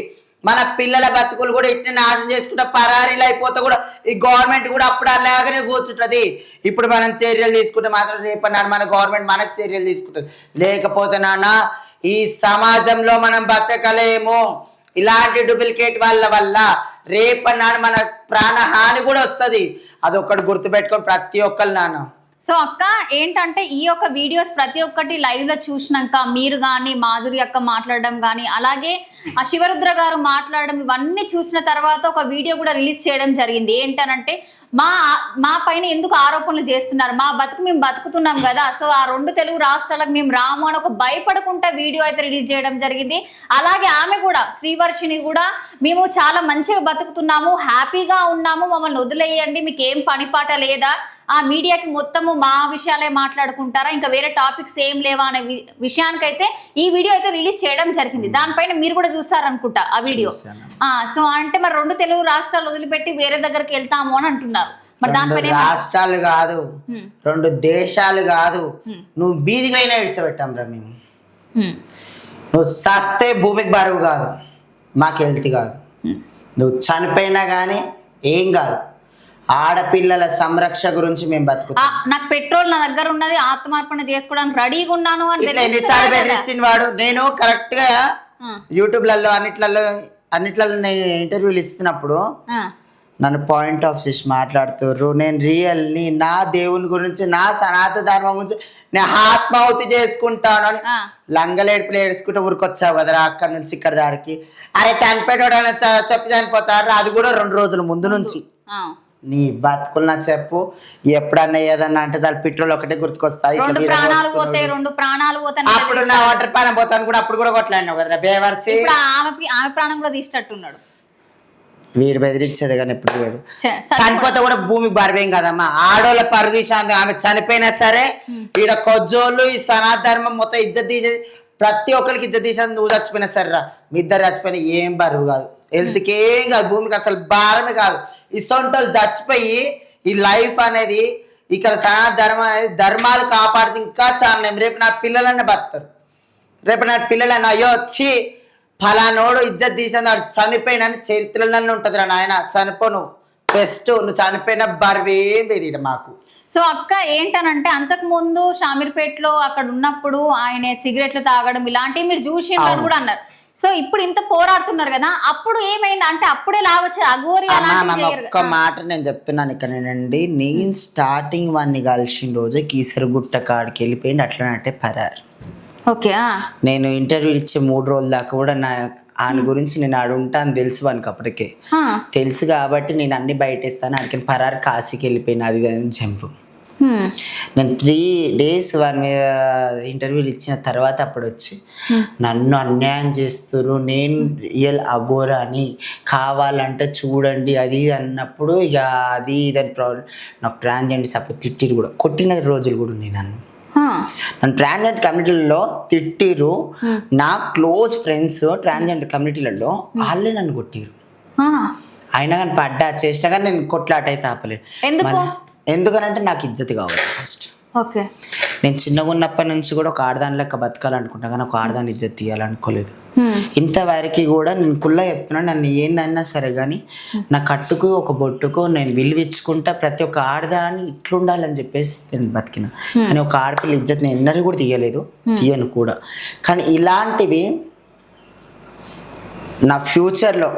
మన పిల్లల బతుకులు కూడా ఇట్లా నాశనం చేసుకుంటా పరారీలు అయిపోతే కూడా ఈ గవర్నమెంట్ కూడా అప్పుడు అలాగనే కూర్చుంటుంది. ఇప్పుడు మనం చర్యలు తీసుకుంటే మాత్రం రేపన్నాడు మన గవర్నమెంట్ మనకు చర్యలు తీసుకుంటుంది. లేకపోతే నాన్న ఈ సమాజంలో మనం బతకలేము. ఇలాంటి డూప్లికేట్ వాళ్ళ వల్ల రేపన్నాడు మన ప్రాణహాని కూడా వస్తుంది. అదొక్కటి గుర్తుపెట్టుకొని ప్రతి ఒక్కరు నాన్న. సో అక్క ఏంటంటే ఈ యొక్క వీడియోస్ ప్రతి ఒక్కటి లైవ్ లో చూసినాక మీరు కానీ మాధురి అక్క మాట్లాడడం కానీ అలాగే ఆ శివరుద్ర గారు మాట్లాడడం ఇవన్నీ చూసిన తర్వాత ఒక వీడియో కూడా రిలీజ్ చేయడం జరిగింది. ఏంటనంటే మా పైన ఎందుకు ఆరోపణలు చేస్తున్నారు, మా బతుకు మేము బతుకుతున్నాం కదా, సో ఆ 2 తెలుగు రాష్ట్రాలకు మేము రాము అని ఒక భయపడకుండా వీడియో అయితే రిలీజ్ చేయడం జరిగింది. అలాగే ఆమె కూడా శ్రీవర్షిని కూడా మేము చాలా మంచిగా బతుకుతున్నాము, హ్యాపీగా ఉన్నాము, మమ్మల్ని వదిలేయండి, మీకు ఏం పనిపాట లేదా, ఆ మీడియాకి మొత్తము మా విషయాలే మాట్లాడుకుంటారా, ఇంకా వేరే టాపిక్స్ ఏం లేవా అనే విషయానికైతే ఈ వీడియో అయితే రిలీజ్ చేయడం జరిగింది. దానిపైన మీరు కూడా చూసారనుకుంటా ఆ వీడియో. సో అంటే మరి 2 తెలుగు రాష్ట్రాలు వదిలిపెట్టి వేరే దగ్గరికి వెళ్తాము అని అంటున్నారు. మరి దానిపైన రాష్ట్రాలు కాదు 2 దేశాలు కాదు, నువ్వు బీదికి అయినా ఇడిసబెట్టాం రా మేము. నువ్వు సస్తే భూమికి బరువు కాదు, మాకు హెల్త్ కాదు. నువ్వు చనిపోయినా కానీ ఏం కాదు. ఆడపిల్లల సంరక్షణ గురించి మేము బతుకుతాం. నాకు పెట్రోల్ నా దగ్గర ఉన్నది, ఆత్మార్పణ చేసుకోవడానికి రెడీగా ఉన్నాను అని ఎన్నిసార్లు బెదిరించిన వాడు. నేను కరెక్ట్ గా యూట్యూబ్లలో అన్నిట్లలో నేను ఇంటర్వ్యూలు ఇస్తున్నప్పుడు నన్ను పాయింట్ ఆఫ్ చేసి మాట్లాడుతుర్రు. నేను రియల్ని నా దేవుని గురించి నా సనాతన ధర్మం గురించి నేను ఆత్మాహుతి చేసుకుంటాను అని లంగలేడుపులు ఏడుచుకుంటూ ఊరికొచ్చావు కదరా అక్కడి నుంచి ఇక్కడ దానికి. అరే చనిపోయాడు చెప్పి చనిపోతారు, అది కూడా 2 రోజుల ముందు నుంచి నీ బతుకున్నా చెప్పు, ఎప్పుడన్నా ఏదన్నా అంటే చాలు పెట్రోల్ ఒకటే గుర్తుకొస్తాయి. రెండు ప్రాణాలు పోతాయి అప్పుడు నా వాటర్ పానం పోతాను కూడా అప్పుడు కూడా కొట్లాడినావు కదా బేవర్సి. ఇప్పుడు ఆమె ప్రాణం కూడా తీసేటట్టున్నాడు. వీడు బెదిరించేది కానీ ఎప్పుడు వీడు చనిపోతే కూడా భూమికి బరివేం కదమ్మా. ఆడోళ్ళ పరుగు శాంతి, ఆమె చనిపోయినా సరే ఈడ కొజ్జోళ్ళు ఈ సనాధర్మం మొత్తం ఇజ్జత్ తీసేది. ప్రతి ఒక్కరికి ఇజ్జత్ తీసేది. నువ్వు చచ్చిపోయినా సరే రా, మీ ఇద్దరు చచ్చిపోయినా ఏం బరువు కాదు, హెల్త్కి ఏం కాదు, భూమికి అసలు భారమే కాదు. ఇసొంటోళ్ళు చచ్చిపోయి ఈ లైఫ్ అనేది ఇక్కడ సనాధర్మం అనేది ధర్మాలు కాపాడితే ఇంకా చాలా. రేపు నా పిల్లలన్నీ బతారు, రేపు నా పిల్లలన్నా అయ్యో వచ్చి ఫలానోడు ఇజ్జత్ తీసేది చనిపోయిన చరిత్రలన్నీ ఉంటుంది రా నాయన. చనిపోను బెస్ట్, నువ్వు చనిపోయిన బరువేం లేదు మాకు. సో అక్క ఏంటనంటే అంతకు ముందు షామీర్పేటలో అక్కడ ఉన్నప్పుడు ఆయన సిగరెట్లు తాగడం ఇలాంటివి మీరు చూసిండ్రని కూడా అన్నారు. సో ఇప్పుడు ఇంత పోరాడుతున్నారు కదా, అప్పుడు ఏమైంది అంటే అప్పుడే లాగొచ్చు అఘోరి. ఒక్క మాట నేను చెప్తున్నాను ఇక్కడేనండి. నేను స్టార్టింగ్ వాడిని కలిసిన రోజు కీసరగుట్ట కాడికి వెళ్ళిపోయింది, అట్లనంటే పరారు. ఓకే, నేను ఇంటర్వ్యూ ఇచ్చే 3 రోజుల దాకా కూడా ఆయన గురించి నేను ఆడుంటాను తెలుసు వానికి. అప్పటికే తెలుసు కాబట్టి నేను అన్ని బయటేస్తాను. అడిగిన పరారు కాశీకి వెళ్ళిపోయినా అది జంపు. నేను 3 days వారి మీద ఇంటర్వ్యూలు ఇచ్చిన తర్వాత అప్పుడు వచ్చి నన్ను అన్యాయం చేస్తున్నారు, నేను రియల్ అఘోరా అని కావాలంటే చూడండి అది అన్నప్పుడు ఇక అది ఇదని ప్రాబ్లం. నాకు ట్రాన్స్జెండర్స్ అప్పుడు తిట్టిరు కూడా, కొట్టిన రోజులు కూడా ఉన్నాయి. నన్ను ట్రాన్స్జెండర్ కమ్యూనిటీలలో తిట్టిరు. నా క్లోజ్ ఫ్రెండ్స్ ట్రాన్స్జెండర్ కమ్యూనిటీలలో వాళ్ళే నన్ను కొట్టిరు. అయినా కానీ పడ్డా చేసినా కానీ నేను కొట్లాట అయితే ఆపలేదు. ఎందుకనంటే నాకు ఇజ్జత్ కావాలి ఫస్ట్. ఓకే, నేను చిన్నగా ఉన్నప్పటి నుంచి కూడా ఒక ఆడదాని లెక్క బతకాలనుకుంటా, కానీ ఒక ఆడదాని ఇజ్జత్ తీయాలనుకోలేదు. ఇంతవరకు కూడా నేను కుల్లా చెప్తున్నాను, నన్ను ఏందన్నా సరే కానీ నా కట్టుకు ఒక బొట్టుకు నేను విలువించుకుంటా. ప్రతి ఒక్క ఆడదాన్ని ఇట్లుండాలని చెప్పేసి నేను బతికిన. కానీ ఒక ఆడపిల్ల ఇజ్జత్ నేను ఎన్నడూ కూడా తీయలేదు, తీయను కూడా. కానీ ఇలాంటివి నా ఫ్యూచర్లో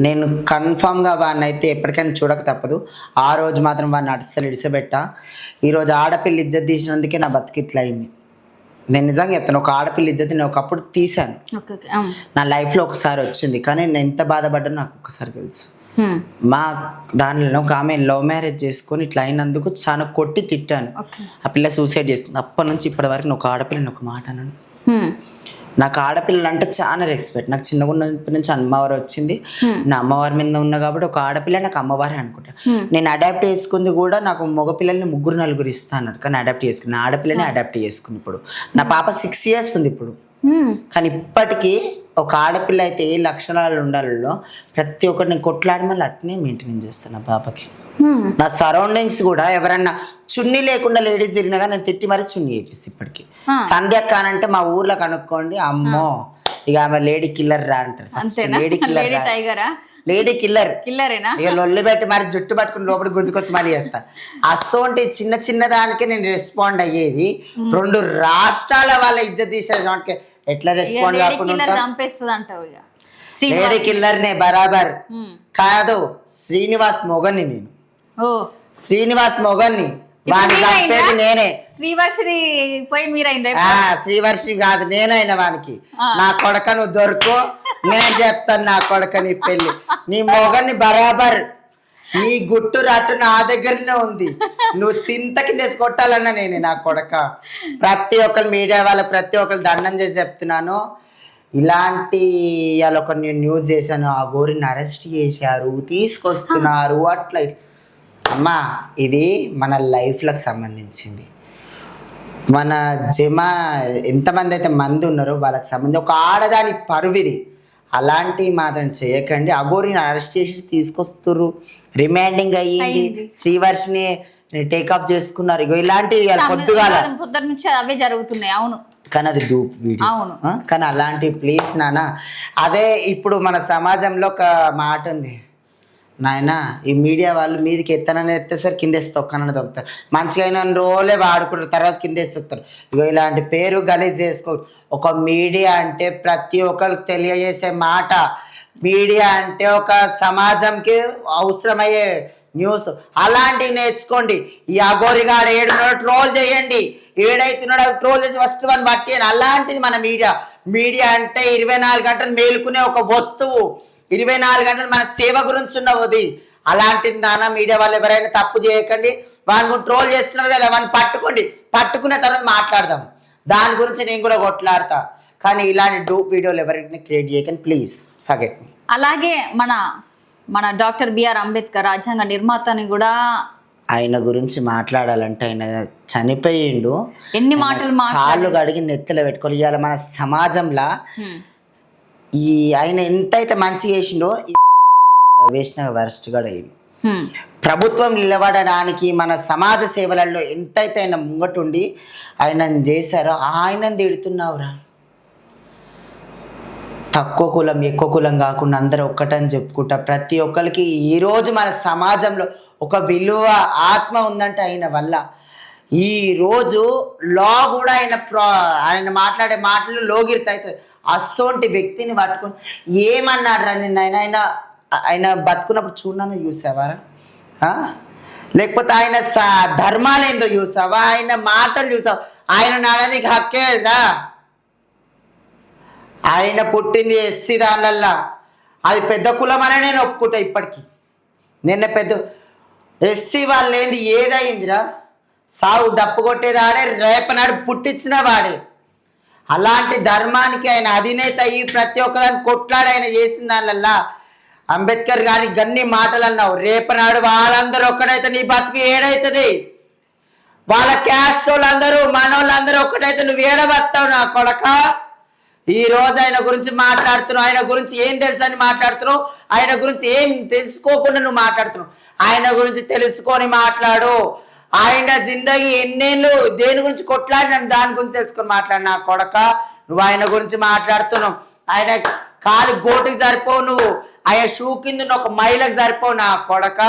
నేను కన్ఫామ్గా వాడిని అయితే ఎప్పటికైనా చూడక తప్పదు. ఆ రోజు మాత్రం వాడిని అసలు ఇడిసబెట్టా. ఈరోజు ఆడపిల్ల ఇజ్జత్ తీసినందుకే నా బతుకు ఇట్లా అయింది. నేను నిజంగా చెప్తాను, ఒక ఆడపిల్ల ఇజ్జత్ నేను ఒకప్పుడు తీశాను, నా లైఫ్లో ఒకసారి వచ్చింది. కానీ నేను ఎంత బాధపడ్డానో నాకు ఒక్కసారి తెలుసు. మా దానిలో ఒక ఆమె లవ్ మ్యారేజ్ చేసుకొని ఇట్లా అయినందుకు చాలా కొట్టి తిట్టాను. ఆ పిల్ల సూసైడ్ చేస్తుంది. అప్పటి నుంచి ఇప్పటి వరకు నేను ఒక ఆడపిల్లని ఒక మాట అన్నాను. నాకు ఆడపిల్లలు అంటే చాలా రెస్పెక్ట్. నాకు చిన్నగా ఉన్నప్పటి నుంచి అమ్మవారు వచ్చింది, నా అమ్మవారి మీద ఉన్నా కాబట్టి ఒక ఆడపిల్ల నాకు అమ్మవారే అనుకుంటా. నేను అడాప్ట్ చేసుకుంది కూడా నాకు మగపిల్లల్ని 3-4 ఇస్తాను, కానీ అడాప్ట్ చేసుకుని ఆడపిల్లని అడాప్ట్ చేసుకుని ఇప్పుడు నా పాప 6 years ఉంది ఇప్పుడు. కానీ ఇప్పటికీ ఒక ఆడపిల్ల అయితే ఏ లక్షణాలు ఉండాలో ప్రతి ఒక్కటి నేను కొట్లాడి మళ్ళీ అట్నే మెయింటైన్ చేస్తాను నా పాపకి. నా సరౌండింగ్స్ కూడా ఎవరన్నా చున్నీ లేకుండా లేడీస్ తిరిగినా కానీ నేను తిట్టి మరీ చున్నీ వేపిస్తాను. ఇప్పటికి సంధ్యక్క అంటే మా ఊర్లో కనుక్కోండి, అమ్మో ఇక ఆమె లేడీ కిల్లర్ రా అంటారు. లేడీ కిల్లర్, లేడీ కిల్లర్ ఇక లొల్లి పెట్టి మరి జుట్టు పట్టుకుని లోపల గుంజుకొచ్చి మరీ చేస్తా. అసోంటి చిన్న చిన్న దానికే నేను రెస్పాండ్ అయ్యేది. 2 రాష్ట్రాల వాళ్ళ ఇజ్జత్ తీసేదానికి ఎట్లా రెస్పాండ్ కాకుండా లేడీ కిల్లర్నే బరాబర్ కాదు. శ్రీనివాస్ మొగన్ని నేను, శ్రీనివాస్ మొగన్ని వాడిని చంపేది నేనే. శ్రీవర్షి కాదు నేనైనా వానికి. నా కొడక నువ్వు దొరుకు, నేను చేస్తాను నా కొడక నీ పెళ్లి. నీ మొగన్ని బరాబర్, నీ గుట్టు రట్టు నా దగ్గరనే ఉంది. నువ్వు చింత కింద కొట్టాలన్నా నేనే నా కొడక. ప్రతి ఒక్కరు మీడియా వాళ్ళ ప్రతి ఒక్కరు దండం చేసి చెప్తున్నాను. ఇలాంటి ఇవాళ ఒక న్యూస్ చేశాను, ఆ గోరిని అరెస్ట్ చేశారు, తీసుకొస్తున్నారు అట్లా. అమ్మా ఇది మన లైఫ్లకు సంబంధించింది. మన ఎంతమంది అయితే మంది ఉన్నారో వాళ్ళకి సంబంధించి ఒక ఆడదాని పరువిది. అలాంటివి మాత్రం చేయకండి. అఘోరిని అరెస్ట్ చేసి తీసుకొస్తారు, రిమాండింగ్ అయ్యింది, శ్రీవర్షిని టేక్ ఆఫ్ చేసుకున్నారు. ఇగో ఇలాంటివి పొద్దుగాల నుంచి అవే జరుగుతున్నాయి. అవును, కానీ అది డూప్ వీడియో. కానీ అలాంటి ప్లీజ్ నాన్న. అదే ఇప్పుడు మన సమాజంలో ఒక మాట ఉంది, నాయన ఈ మీడియా వాళ్ళు మీదకి ఎత్తనని ఎత్తేసారి కిందేసి తొక్కనని తొక్కుతారు. మంచిగా అయిన రోజులే వాడుకుంటారు, తర్వాత కిందేసి తొక్కుతారు. ఇగో ఇలాంటి పేరు గలీజ్ చేసుకో. ఒక మీడియా అంటే ప్రతి ఒక్కరికి తెలియజేసే మాట. మీడియా అంటే ఒక సమాజంకి అవసరమయ్యే న్యూస్. అలాంటివి నేర్చుకోండి. ఈ అఘోరిగాడు ఏడున్నాడు ట్రోల్ చేయండి, ఏడైతున్నాడు అది ట్రోల్ చేసి ఫస్ట్ వన్ పట్టేయండి. అలాంటిది మన మీడియా. మీడియా అంటే 24 గంటలు మేలుకునే ఒక వస్తువు, 24 గంటలు మన సేవ గురించి ఉన్నది. అలాంటిది నాన్న మీడియా వాళ్ళు ఎవరైనా తప్పు చేయకండి, వాళ్ళు ట్రోల్ చేస్తున్నారు కదా వాళ్ళని పట్టుకోండి, పట్టుకున్న తర్వాత మాట్లాడదాం, దాని గురించి నేను కూడా కొట్లాడతా. కానీ ఇలాంటి డూప్ వీడియోలు ఎవరైనా క్రియేట్ చేయకండి ప్లీజ్, ఫర్గెట్ మీ. అలాగే మన డాక్టర్ బిఆర్ అంబేద్కర్ రాజ్యాంగ నిర్మాతని కూడా ఆయన గురించి మాట్లాడాలంటే ఆయన చనిపోయిండు, ఎన్ని మాటలు కాళ్ళు కడిగి నెత్తిలో పెట్టుకొని ఇవాళ మన సమాజంలో ఈ ఆయన ఎంతైతే మంచి చేసిండో వేసిన వరస్ట్ కూడా అయ్యిండు. ప్రభుత్వం నిలబడడానికి మన సమాజ సేవలలో ఎంతైతే ఆయన ముంగటుండి ఆయన చేశారో ఆయనను తిడుతున్నావురా. తక్కువ కులం ఎక్కువ కులం కాకుండా అందరూ ఒక్కటని చెప్పుకుంటా ప్రతి ఒక్కరికి ఈరోజు మన సమాజంలో ఒక విలువ ఆత్మ ఉందంటే ఆయన వల్ల. ఈరోజు లా కూడా ఆయన మాట్లాడే మాటలు లోగిరిత అవుతుంది. అసోంటి వ్యక్తిని పట్టుకొని ఏమన్నాడు రా నిన్న ఆయన బతుకున్నప్పుడు చూడనని చూసావారా? లేకపోతే ఆయన ధర్మాలు ఏందో చూసావా? ఆయన మాటలు చూసావా? ఆయన నాడనికి హక్కేరా. ఆయన పుట్టింది ఎస్సీ దానిలల్లా, అది పెద్ద కులం అనే నేను ఒప్పుకుంటా. ఇప్పటికీ నిన్న పెద్ద ఎస్సీ వాళ్ళు ఏంది ఏదైందిరా? సాగు డప్పు కొట్టేదాడే, రేపనాడు పుట్టించిన వాడే. అలాంటి ధర్మానికి ఆయన అధినేత అయ్యి ప్రతి ఒక్కదాన్ని కొట్లాడి ఆయన చేసిన దానిలల్లా అంబేద్కర్ గారి గన్ని మాటలు అన్నావు. రేపనాడు వాళ్ళందరూ ఒక్కడైతే నీ బతుకు ఏడైతుంది. వాళ్ళ క్యాస్ట్ వాళ్ళందరూ మనోళ్ళందరూ ఒక్కటైతే నువ్వు ఏడబడతావు నా కొడక. ఈ రోజు ఆయన గురించి మాట్లాడుతున్నావు, ఆయన గురించి ఏం తెలుసు అని మాట్లాడుతున్నావు, ఆయన గురించి ఏం తెలుసుకోకుండా నువ్వు మాట్లాడుతున్నావు. ఆయన గురించి తెలుసుకొని మాట్లాడు. ఆయన జిందగీ ఎన్నేళ్ళు దేని గురించి కొట్లాడిన దాని గురించి తెలుసుకొని మాట్లాడు నా కొడక. నువ్వు ఆయన గురించి మాట్లాడుతున్నావు. ఆయన కాలు గోటికి సరిపోవు, నువ్వు ఆయన షూ కింద ఒక మైలకు సరిపోవు నా కొడక.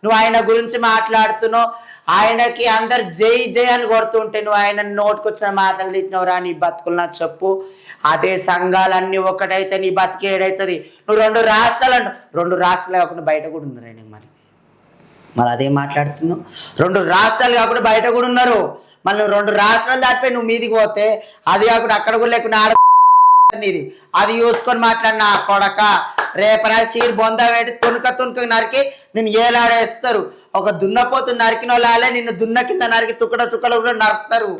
నువ్వు ఆయన గురించి మాట్లాడుతున్నావు. ఆయనకి అందరు జై జై అని కొడుతుంటే నువ్వు ఆయన నోటుకొచ్చిన మాటలు తిట్టినవరా? నీ బతుకులు నాకు చెప్పు. అదే సంఘాలన్నీ ఒకటైతే నీ బతికి ఏడైతుంది. నువ్వు రెండు రాష్ట్రాలు కాకుండా బయట కూడా ఉన్నారు ఆయన. మరి అదే మాట్లాడుతున్నావు. 2 రాష్ట్రాలు కాకుండా బయట కూడా ఉన్నారు. మళ్ళీ 2 రాష్ట్రాలు దాటిపోయి నువ్వు మీదికి పోతే అది కాకుండా అక్కడ కూడా లేకుండా నీది అది చూసుకొని మాట్లాడిన కొడక. రేపరా షీర్ బొంద పెట్టి తునక నరికి నిన్ను ఏలాడేస్తారు. ఒక దున్నపోతు నరికిన వాళ్ళే నిన్ను దున్న కింద నరికి తుక్కడలు కూడా నరుకుతారు.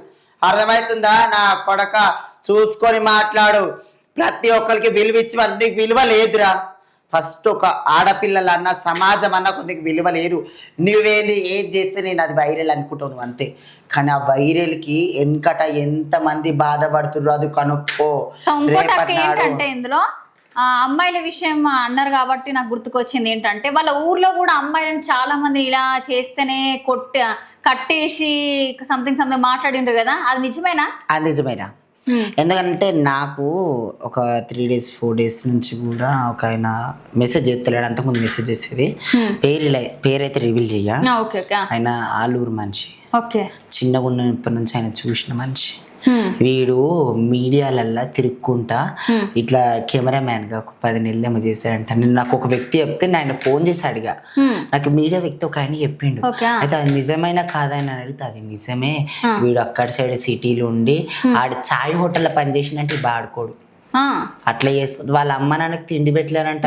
అర్థమవుతుందా నా కొడక? చూసుకొని మాట్లాడు. ప్రతి ఒక్కరికి విలువ ఇచ్చి నీకు విలువ లేదురా. ఫస్ట్ ఒక ఆడపిల్లలు అన్న సమాజం అన్న నీకు విలువ లేదు. నువ్వేంది ఏది చేస్తే నేను అది వైరల్ అనుకుంటావు నువ్వు అంతే. కానీ ఆ వైరల్కి వెనకట ఎంతమంది బాధపడుతున్నారు అది కనుక్కో. ఏంటంటే ఇందులో అమ్మాయిల విషయం అన్నారు కాబట్టి నాకు గుర్తుకొచ్చింది ఏంటంటే వాళ్ళ ఊర్లో కూడా అమ్మాయిలను చాలా మంది ఇలా చేస్తేనే కట్టేసి సంథింగ్ మాట్లాడిండ్రు కదా, అది నిజమేనా? అది నిజమేనా? ఎందుకంటే నాకు ఒక 3 days 4 days నుంచి కూడా ఒక ఆయన మెసేజ్ చేస్తలేడు. అంతకుముందు మెసేజ్ చేసేది పేరైతే రివీల్ చెయ్య. ఆయన ఆలూరు మనిషి, చిన్నగా ఉన్నప్పటి నుంచి ఆయన చూసిన మనిషి. వీడు మీడియాలల్లా తిరుక్కుంటా ఇట్లా కెమెరామ్యాన్గా ఒక 10 నెలలు ఏమో చేశాడంట. నేను నాకు ఒక వ్యక్తి చెప్తే ఆయన ఫోన్ చేసి అడిగా. నాకు మీడియా వ్యక్తి ఒక ఆయన చెప్పిండు. అయితే అది నిజమైనా కాదని అడిగితే అది నిజమే. వీడు అక్కడ సైడ్ సిటీలో ఉండి ఆడ చాయ్ హోటల్లో పనిచేసినట్టు బాడుకోడు. అట్లా చేసుకుంటు వాళ్ళ అమ్మ నాన్నకి తిండి పెట్టలేరంట.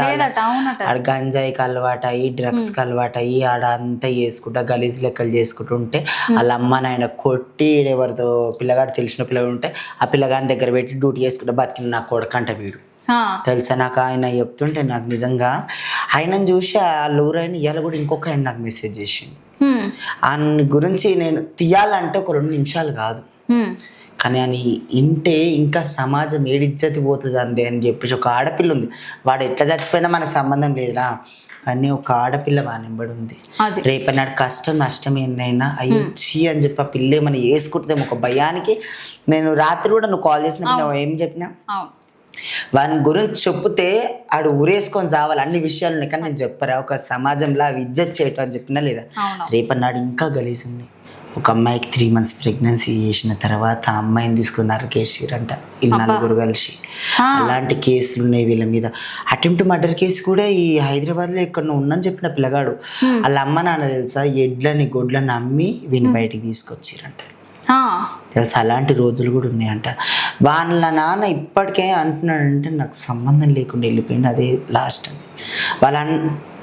ఆడ గంజాయికి అలవాటు అయ్యి డ్రగ్స్కి అలవాటు అయ్యి ఆడ అంతా చేసుకుంటా గలీజ్ లెక్కలు చేసుకుంటుంటే వాళ్ళ అమ్మ నాయన కొట్టి ఎవరితో పిల్లగాడు తెలిసిన పిల్లగాడు ఉంటే ఆ పిల్లగాని దగ్గర పెట్టి డ్యూటీ చేసుకుంటా బతికిన నా కొడుకంట వీడు. తెలుసా నాకు ఆయన చెప్తుంటే నాకు నిజంగా ఆయనను చూసి వాళ్ళ ఊరైన ఇవాళ కూడా ఇంకొక ఆయన నాకు మెసేజ్ చేసిండు. ఆయన గురించి నేను తీయాలంటే ఒక 2 నిమిషాలు కాదు, కానీ అని ఇంటే ఇంకా సమాజం ఏడిజ్జతి పోతుంది అంతే అని చెప్పేసి. ఒక ఆడపిల్ల ఉంది, వాడు ఎట్లా చచ్చిపోయినా మనకు సంబంధం లేదురా, కానీ ఒక ఆడపిల్ల వానింబడి ఉంది. రేపన్నాడు కష్టం నష్టం ఎన్నైనా అయ్యొచ్చి అని చెప్పి ఆ పిల్ల ఏమైనా వేసుకుంటుందేమో ఒక భయానికి. నేను రాత్రి కూడా నువ్వు కాల్ చేసినప్పుడు ఏం చెప్పినా వాని గురించి చెప్తే ఆడు ఊరేసుకొని చావాలి. అన్ని విషయాలు ఉన్నాయి కానీ నేను చెప్పరా ఒక సమాజంలో అవి ఇజ్జత్ చేయటం అని చెప్పినా లేదా? రేపన్నాడు ఇంకా గలీజ్ ఉన్నాయి. ఒక అమ్మాయికి 3 months ప్రెగ్నెన్సీ చేసిన తర్వాత ఆ అమ్మాయిని తీసుకుని నరికేసిరంట వీళ్ళు 4 కలిసి. అలాంటి కేసులు ఉన్నాయి వీళ్ళ మీద. అటెంప్ట్ మర్డర్ కేసు కూడా ఈ హైదరాబాద్లో ఎక్కడ ఉందని చెప్పిన పిల్లగాడు వాళ్ళ అమ్మ నాన్న తెలుసా ఎడ్లని గొడ్లని అమ్మి వీని బయటికి తీసుకొచ్చిరంట తెలుసా. అలాంటి రోజులు కూడా ఉన్నాయంట. వాళ్ళ నాన్న ఇప్పటికే అంటున్నాడంటే నాకు సంబంధం లేకుండా వెళ్ళిపోయింది, అదే లాస్ట్ అని.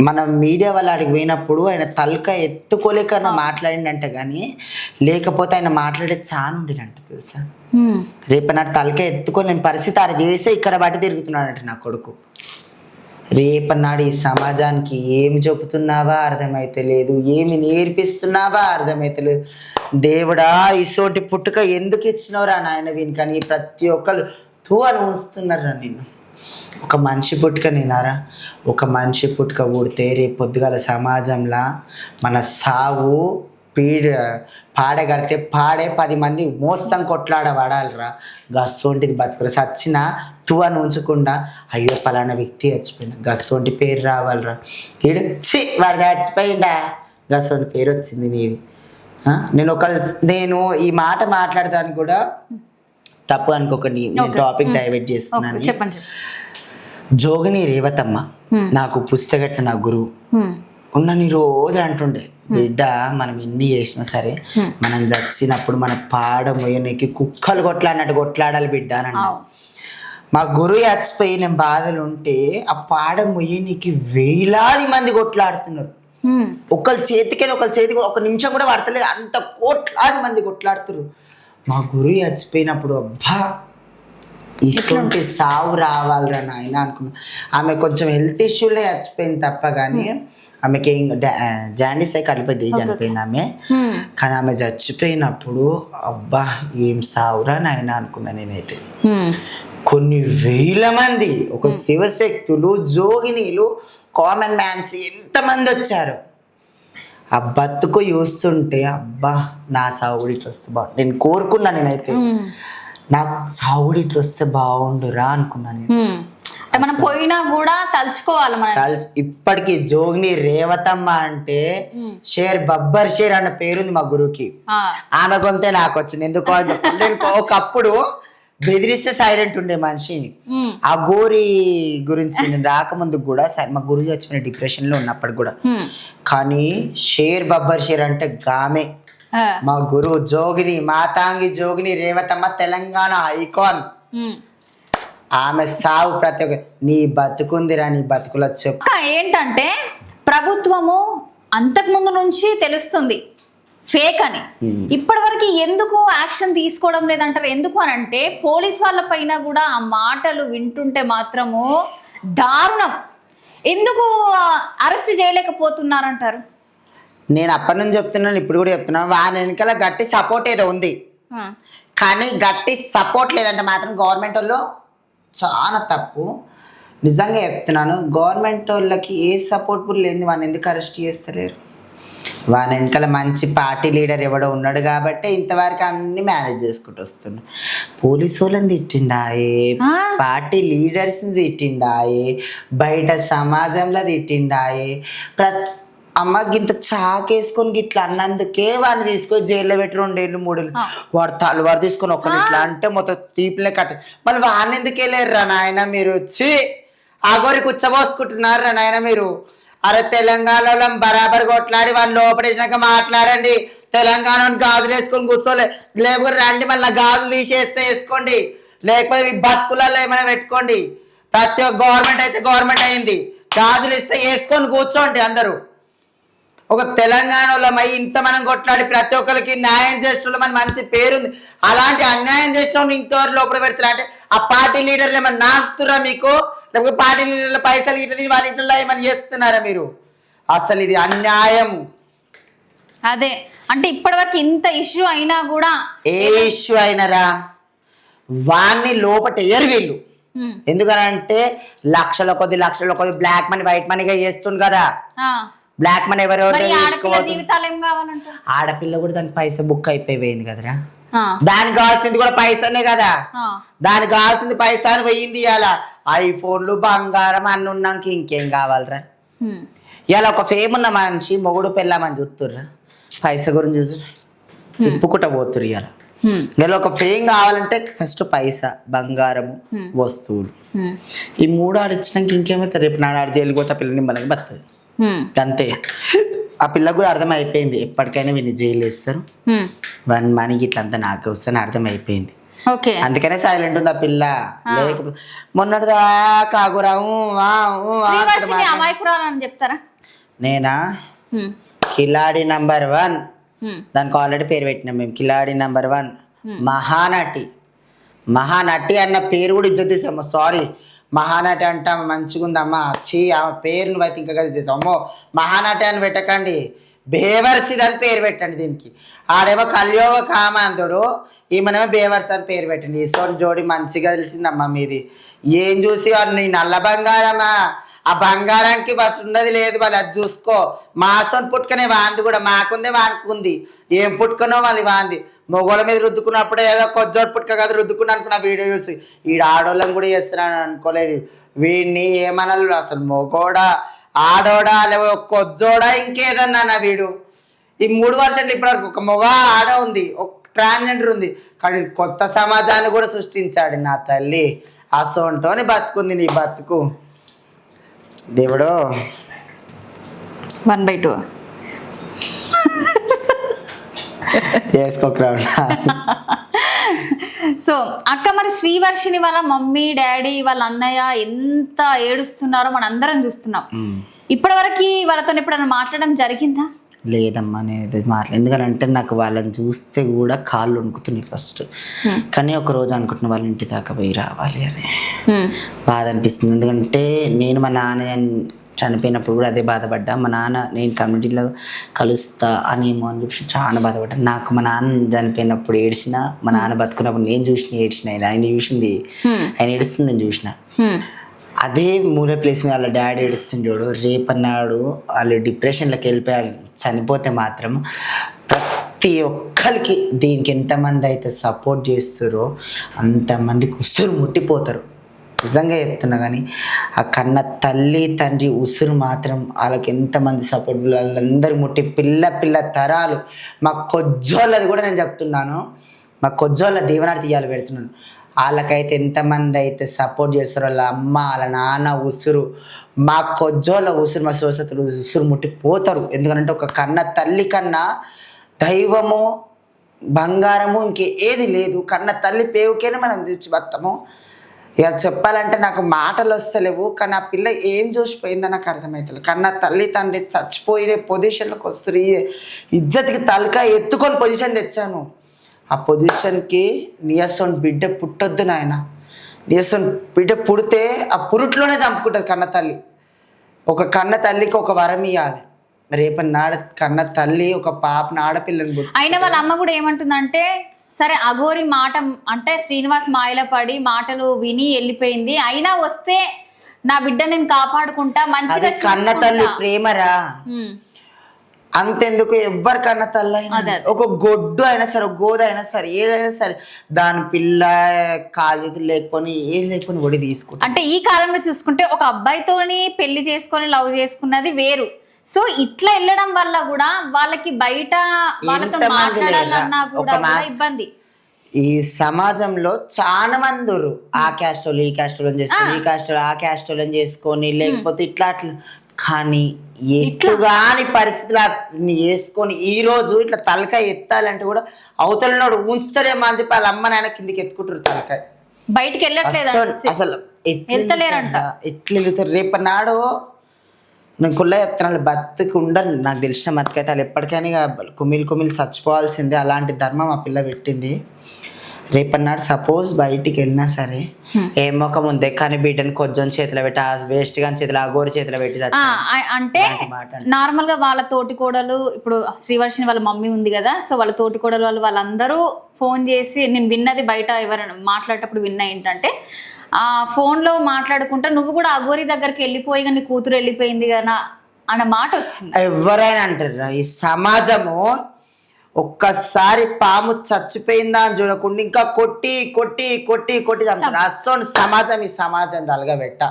మన మీడియా వాళ్ళ అడిగి పోయినప్పుడు ఆయన తలక ఎత్తుకోలేకన్నా మాట్లాడిండంట, కానీ లేకపోతే ఆయన మాట్లాడే చాలా ఉండినంట తెలుసా. రేపు నాటి తలక ఎత్తుకొని నేను పరిస్థితి ఆడ చేసే ఇక్కడ బట్టి తిరుగుతున్నాడంట నా కొడుకు. రేపన్నాడు ఈ సమాజానికి ఏమి చెబుతున్నావా అర్థమైతే లేదు, ఏమి నేర్పిస్తున్నావా అర్థమైతే లేదు. దేవుడా ఇసోటి పుట్టుక ఎందుకు ఇచ్చినవరా నాయన వీని, కానీ ప్రతి ఒక్కరు తూ అని ఉంచుతున్నారా నిన్ను. ఒక మనిషి పుట్టుక నేనారా, ఒక మనిషి పుట్టుక పుడితే రేపు పొద్దుగాల సమాజంలో మన సావు పాడగడితే 10 మంది మోస్తం కొట్లాడ పడాలిరా. గస్సోంటిది బతుకురా, సచ్చిన తూ అని ఉంచకుండా అయ్యో పలానా వ్యక్తి చచ్చిపోయినా గస్సోంటి పేరు రావాలిరా. ఈడు వాడు చచ్చిపోయిందా గస్సోంటి పేరు వచ్చింది నీది. నేను ఈ మాట మాట్లాడటానికి కూడా తప్పు అనుకోకండి, నేను టాపిక్ డైవర్ట్ చేస్తున్నాను. చెప్పండి. జోగిని రేవతమ్మ నాకు పుస్తకట్ల నా గురువు ఉన్నన్ని రోజులు అంటుండే, బిడ్డ మనం ఎన్ని చేసినా సరే మనం చచ్చినప్పుడు మన పాడ మొయ్యనికి కుక్కలు కొట్లాడినట్టు కొట్లాడాలి బిడ్డ అని అన్నాడు. మా గురువు చచ్చిపోయి నేను బాధలు ఉంటే ఆ పాడ మొయ్యనికి వేలాది మంది కొట్లాడుతున్నారు. ఒకరి చేతికి ఒక నిమిషం కూడా పడతలేదు, అంత కోట్లాది మంది కొట్లాడుతున్నారు. మా గురువు చచ్చిపోయినప్పుడు అబ్బా ఇటువంటి సావు రావాలిరా నాయన అనుకున్నా. ఆమె కొంచెం హెల్త్ ఇష్యూలే చచ్చిపోయింది తప్ప కానీ ఆమెకి జాండీస్ అయి కలిపోయింది, చనిపోయింది ఆమె. కానీ ఆమె చచ్చిపోయినప్పుడు అబ్బా ఏం సావురా నాయన అనుకున్నా నేనైతే. కొన్ని వేల మంది, ఒక శివశక్తులు, జోగినీలు, కామన్ మ్యాన్స్ ఎంతమంది వచ్చారు. ఆ బతుకు చూస్తుంటే అబ్బా నా సావుడి ఇట్లా వస్తే బాగుండు నేను కోరుకున్నా. నేనైతే నాకు సావుడి ఇట్లా వస్తే బాగుండురా అనుకున్నాను. మనం పోయినా కూడా తలుచుకోవాలి. ఇప్పటికి జోగిని రేవతమ్మ అంటే బబ్బర్ షేర్ అన్న పేరుంది మా గురువుకి. ఆమె కొంతే నాకు వచ్చింది. ఎందుకో నేను ఒకప్పుడు బెదిరిస్తే సైలెంట్ ఉండే మనిషి. ఆ గోరి గురించి నేను రాకముందుకు కూడా మా గురువు వచ్చిన డిప్రెషన్ లో ఉన్నప్పుడు కూడా, కానీ బబ్బర్ షేర్ అంటే గామే మా గురువు. జోగిని మాతాంగి జోగిని రేవతమ్మ తెలంగాణ ఐకాన్. ఆమె సావు ప్రతి ఒక్క నీ బతుకుందిరా, నీ బతుకులో చెప్పు. ఏంటంటే ప్రభుత్వము అంతకు ముందు నుంచి తెలుస్తుంది ఫేక్ అని, ఇప్పటి వరకు ఎందుకు యాక్షన్ తీసుకోవడం లేదంటారు. ఎందుకు అని అంటే పోలీస్ వాళ్ళ పైన కూడా ఆ మాటలు వింటుంటే మాత్రము దారుణం. ఎందుకు అరెస్ట్ చేయలేకపోతున్నారంటారు? నేను అప్పటి నుంచి చెప్తున్నాను, ఇప్పుడు కూడా చెప్తున్నాను. వాని వెనకాల గట్టి సపోర్ట్ ఏదో ఉంది, కానీ గట్టి సపోర్ట్ లేదంటే మాత్రం గవర్నమెంట్ వాళ్ళు చాలా తప్పు. నిజంగా చెప్తున్నాను, గవర్నమెంట్ వాళ్ళకి ఏ సపోర్ట్ కూడా లేదు. వాడిని ఎందుకు అరెస్ట్ చేస్తలేరు? వాని వెనకాల మంచి పార్టీ లీడర్ ఎవడో ఉన్నాడు కాబట్టి ఇంతవరకు అన్ని మేనేజ్ చేసుకుంటూ వస్తున్నాడు. పోలీసు వాళ్ళని తిట్టిండాయే, పార్టీ లీడర్స్ని తిట్టిండాయే, బయట సమాజంలో తిట్టిండాయే. అమ్మకి ఇంత చాకేసుకొని గిట్లా అన్నందుకే వాడిని తీసుకొని జైల్లో పెట్టి 2 ఏళ్ళు 3 ఏళ్ళు వాడు తలవారు తీసుకొని ఒకరు ఇట్లా అంటే మొత్తం తీపిలే కట్ట. మళ్ళీ వాడిని ఎందుకు వెళ్ళారు నాయన మీరు? వచ్చి ఆగోరి కూర్చోబోసుకుంటున్నారు నాయన మీరు. అరే తెలంగాణలో బరాబర్ కొట్లాడి వాళ్ళు లోపడేసినాక మాట్లాడండి. తెలంగాణను గాజులు వేసుకొని కూర్చోలే, లేకపోతే రండి మళ్ళీ గాజులు తీసేస్తే వేసుకోండి, లేకపోతే మీ బతుకులలో ఏమైనా పెట్టుకోండి. ప్రతి ఒక్క గవర్నమెంట్ అయితే గవర్నమెంట్ అయింది, గాజులు ఇస్తే వేసుకొని కూర్చోండి అందరూ. ఒక తెలంగాణలో ఇంత మనం కొట్లాడి ప్రతి ఒక్కరికి న్యాయం చేస్తున్న మన మంచి పేరుంది. అలాంటి అన్యాయం చేసిన ఇంతవరకు లోపల పెడతారా అంటే ఆ పార్టీ లీడర్లు ఏమన్నా నాకుతురా మీకు? లేకపోతే పార్టీ లీడర్ల పైసలు ఇట్లా వాళ్ళ ఇంట్లో ఏమన్నా చేస్తున్నారా మీరు? అసలు ఇది అన్యాయం. అదే అంటే ఇప్పటివరకు ఇంత ఇష్యూ అయినా కూడా ఏ ఇష్యూ అయినారా వాడిని లోపట ఎయర్ వీళ్ళు. ఎందుకనంటే లక్షల కొద్ది బ్లాక్ మనీ వైట్ మనీగా చేస్తుంది కదా. బ్లాక్ మనీ ఎవరెవరు ఆడపిల్ల కూడా దానికి పైసా బుక్ అయిపోయింది కదరా. దానికి కావాల్సింది కూడా పైసానే కదా. దానికి కావాల్సింది పైసా అని పోయింది. ఇవాళ ఐఫోన్లు బంగారం అన్ని ఉన్నాక ఇంకేం కావాలరా? ఇవాళ ఒక ఫేమ్ ఉన్న మనిషి మొగుడు పెళ్ళామని చూస్తుర్రా, పైసా గురించి చూసి తిప్పుకుంటా పోతురు. ఇవాళ ఇలా ఒక ఫేమ్ కావాలంటే ఫస్ట్ పైసా, బంగారము, వస్తువులు. ఈ 3 ఆడిచ్చినాక ఇంకేమైతే రేపు నాడు ఆడి జైలు పోతే పిల్లని మనకి బతుంది అంతే. ఆ పిల్లకు కూడా అర్థమైపోయింది ఎప్పటికైనా వీళ్ళు జైలు వేస్తారు, 1 మనీకి ఇట్లా అంతా నాకు వస్తాను అర్థమైపోయింది. ఓకే. అందుకనే సైలెంట్ ఉంది ఆ పిల్ల. లేకపోతే మొన్నటిదా కాగురాము శ్రీవర్షిని అమాయకురాలని చెప్తారా? నేనా హ్మ్. కిలాడి నంబర్ 1. హ్మ్. దానికి ఆల్రెడీ పేరు పెట్టినాం మేము, కిలాడి నంబర్ 1 మహానటి. మహానటి అన్న పేరు కూడా ఇజ్జత్ తీసాము. సారీ, మహానటి అంటే ఆమె మంచిగా ఉందమ్మా. చీ, ఆమె పేరు నువ్వు అయితే ఇంకా కలిసి అమ్మో మహానటి అని పెట్టకండి, బేవర్సిది అని పేరు పెట్టండి దీనికి. ఆడేమో కలియోగ కామాంతుడు, ఈమెనేమో బేవర్స్ అని పేరు పెట్టండి. ఈ సోని జోడి మంచిగా తెలిసిందమ్మా మీది. ఏం చూసి నీ నల్ల బంగారమా, ఆ బంగారానికి బస్ ఉన్నది లేదు వాళ్ళు, అది చూసుకో. మా సోని పుట్టుకనే వాంది కూడా, మాకుందే వానుకుంది. ఏం పుట్టుకనో వాళ్ళు వాంది. మొగోళ్ళ మీద రుద్దుకున్నప్పుడే ఏదో కొజ్జోడు పుట్టుక కదా రుద్దుకుని అనుకున్న వీడియో చూసి. ఈడ ఆడోళ్ళని కూడా చేస్తున్నాను అనుకోలేదు. వీడిని ఏమనాలి అసలు, మొగోడా ఆడోడా లేవో కొజ్జోడా ఇంకేదన్నా నా వీడు. ఈ 3 వర్షాలు ఇప్పటివరకు ఒక మొగ ఆడ ఉంది, ఒక ట్రాన్స్జెండర్ ఉంది, కానీ కొత్త సమాజాన్ని కూడా సృష్టించాడు నా తల్లి. అసోంటోని బతుకుంది నీ బతుకు దేవుడు. 1/2 చేసుకోకరా. సో అక్క, మరి శ్రీవర్షిని వాళ్ళ మమ్మీ డాడీ వాళ్ళ అన్నయ్య ఎంత ఏడుస్తున్నారో మనం అందరం చూస్తున్నాం. ఇప్పటివరకు వాళ్ళతో ఎప్పుడైనా మాట్లాడడం జరిగిందా? లేదమ్మా, నేను ఇది ఎందుకంటే నాకు వాళ్ళని చూస్తే కూడా కాళ్ళు వణుకుతున్నాయి ఫస్ట్. కానీ ఒక రోజు అనుకుంటున్నా వాళ్ళ ఇంటి దాకా పోయి రావాలి అని బాధ అనిపిస్తుంది. ఎందుకంటే నేను మా నాన్న చనిపోయినప్పుడు కూడా అదే బాధపడ్డా. మా నాన్న నేను కమ్యూనిటీలో కలుస్తా అనేమో అని చెప్పి చాలా బాధపడ్డా. నాకు మా నాన్న చనిపోయినప్పుడు ఏడ్చిన, మా నాన్న బతుకున్నప్పుడు నేను చూసిన ఏడ్చిన, ఆయన చూసింది, ఆయన ఏడుస్తుంది నేను చూసిన. అదే మూల ప్లేస్ మీద వాళ్ళ డాడీ ఏడుస్తుండేవాడు. రేపన్నాడు వాళ్ళు డిప్రెషన్లోకి వెళ్ళిపోయి చనిపోతే మాత్రం ప్రతి ఒక్కరికి దీనికి ఎంతమంది అయితే సపోర్ట్ చేస్తారో అంతమందికి ఉసురు ముట్టిపోతారు. నిజంగా చెప్తున్నా. కానీ ఆ కన్న తల్లి తండ్రి ఉసురు మాత్రం వాళ్ళకి ఎంతమంది సపోర్ట్, వాళ్ళందరూ ముట్టి పిల్ల తరాలు. మా కొజ్జోళ్ళది కూడా నేను చెప్తున్నాను, మా కొజ్జోళ్ళ దీవనాడు తీయాలి పెడుతున్నాను. వాళ్ళకైతే ఎంతమంది అయితే సపోర్ట్ చేస్తారో వాళ్ళ అమ్మ వాళ్ళ నాన్న ఉసురు, మా కొజ్జోళ్ళ ఉసురు, మా సోసతులు ఉసురు ముట్టిపోతారు. ఎందుకంటే ఒక కన్న తల్లి కన్నా దైవము బంగారము ఇంకేది లేదు. కన్న తల్లి పేవుకేనే మనం తెచ్చి బతాము. ఇక చెప్పాలంటే నాకు మాటలు వస్తలేవు. కానీ ఆ పిల్ల ఏం చూసిపోయిందో నాకు అర్థమవుతుంది. కన్నా తల్లి తండ్రి చచ్చిపోయే పొజిషన్లోకి వస్తారు. ఇజ్జత్కి తలక ఎత్తుకొని పొజిషన్ తెచ్చాను. ఆ పొజిషన్కి నియసం బిడ్డ పుట్టొద్దు నాయన. నియసం బిడ్డ పుడితే ఆ పురుట్లోనే చంపుకుంటుంది కన్న తల్లి. ఒక కన్న తల్లికి ఒక వరం ఇవ్వాలి. రేపటి నాడ కన్న తల్లి ఒక పాపను ఆడపిల్లని అయినా వాళ్ళ అమ్మ కూడా ఏమంటుందంటే, సరే అఘోరి మాట అంటే శ్రీనివాస్ మాయలో పడి మాటలు విని వెళ్ళిపోయింది, అయినా వస్తే నా బిడ్డ నేను కాపాడుకుంటా మంచిగా. కన్న తల్లి ప్రేమరా, అంతెందుకు ఎవ్వరి కన్న తల్లి అయినా, ఒక గొడ్డు అయినా సరే, ఒక గోద అయినా సరే, ఏదైనా సరే దాని పిల్ల కాళ్ళు లేకపోని ఏది లేకపోని ఒడి తీసుకుంటా. అంటే ఈ కాలంలో చూసుకుంటే ఒక అబ్బాయితోని పెళ్లి చేసుకొని లవ్ చేసుకున్నది వేరు. సో ఇట్లా వెళ్ళడం వల్ల కూడా వాళ్ళకి బయట వాళ్ళతో మాట్లాడాలన్నా కూడా ఇబ్బంది. ఈ సమాజంలో చాలా మంది ఆ క్యాస్ట్ వాళ్ళు ఈ క్యాస్ట్ వాళ్ళని చేసుకొని, ఈ క్యాస్ట్ వాళ్ళు ఆ క్యాస్ట్ వాళ్ళని చేసుకొని, లేకపోతే ఇట్లా అట్లా. కానీ ఎట్టుగాని పరిస్థితులు వేసుకొని ఈ రోజు ఇట్లా తలకాయ ఎత్తాలంటే కూడా అవతలనోడు ఉంచుతాడేమో అని చెప్పి వాళ్ళ అమ్మ నాయన కిందికి ఎత్తుకుంటారు. తలకాయ బయటికి వెళ్ళట్లేదు అసలు, ఎట్లా వెళ్తారు. రేపన్నాడు నేను కుళ్ళ చెప్తున్నాను, బతుకు ఉండరు. నాకు తెలిసిన మతికైతే వాళ్ళు ఎప్పటికైనా కుమిలి చచ్చిపోవాల్సిందే. అలాంటి ధర్మం ఆ పిల్ల పెట్టింది. రేపన్నాడు సపోజ్ బయటికి వెళ్ళినా సరే ఏ మొక్క ముందే కానీ బిడ్డను కొంచెం చేతిలో పెట్టి, ఆ వేస్ట్ గాని చేతిలో, ఆ గోరి చేతిలో పెట్టి అంటే నార్మల్ గా వాళ్ళ తోటి కోడలు, ఇప్పుడు శ్రీవర్షిని వాళ్ళ మమ్మీ ఉంది కదా, సో వాళ్ళ తోటి కోడలు వాళ్ళందరూ ఫోన్ చేసి, నేను విన్నది బయట ఎవరైనా మాట్లాడేటప్పుడు విన్నా ఏంటంటే, ఆ ఫోన్ లో మాట్లాడుకుంటా నువ్వు కూడా అఘోరి దగ్గరికి వెళ్ళిపోయి నీ కూతురు వెళ్ళిపోయింది కదా అన్న మాట వచ్చింది. ఎవరైనా అంటారు. ఈ సమాజము ఒక్కసారి పాము చచ్చిపోయిందా అని చూడకుండా ఇంకా కొట్టి కొట్టి కొట్టి కొట్టి చంపుతారు. అసోని సమాజం, ఈ సమాజం తలగబెట్ట.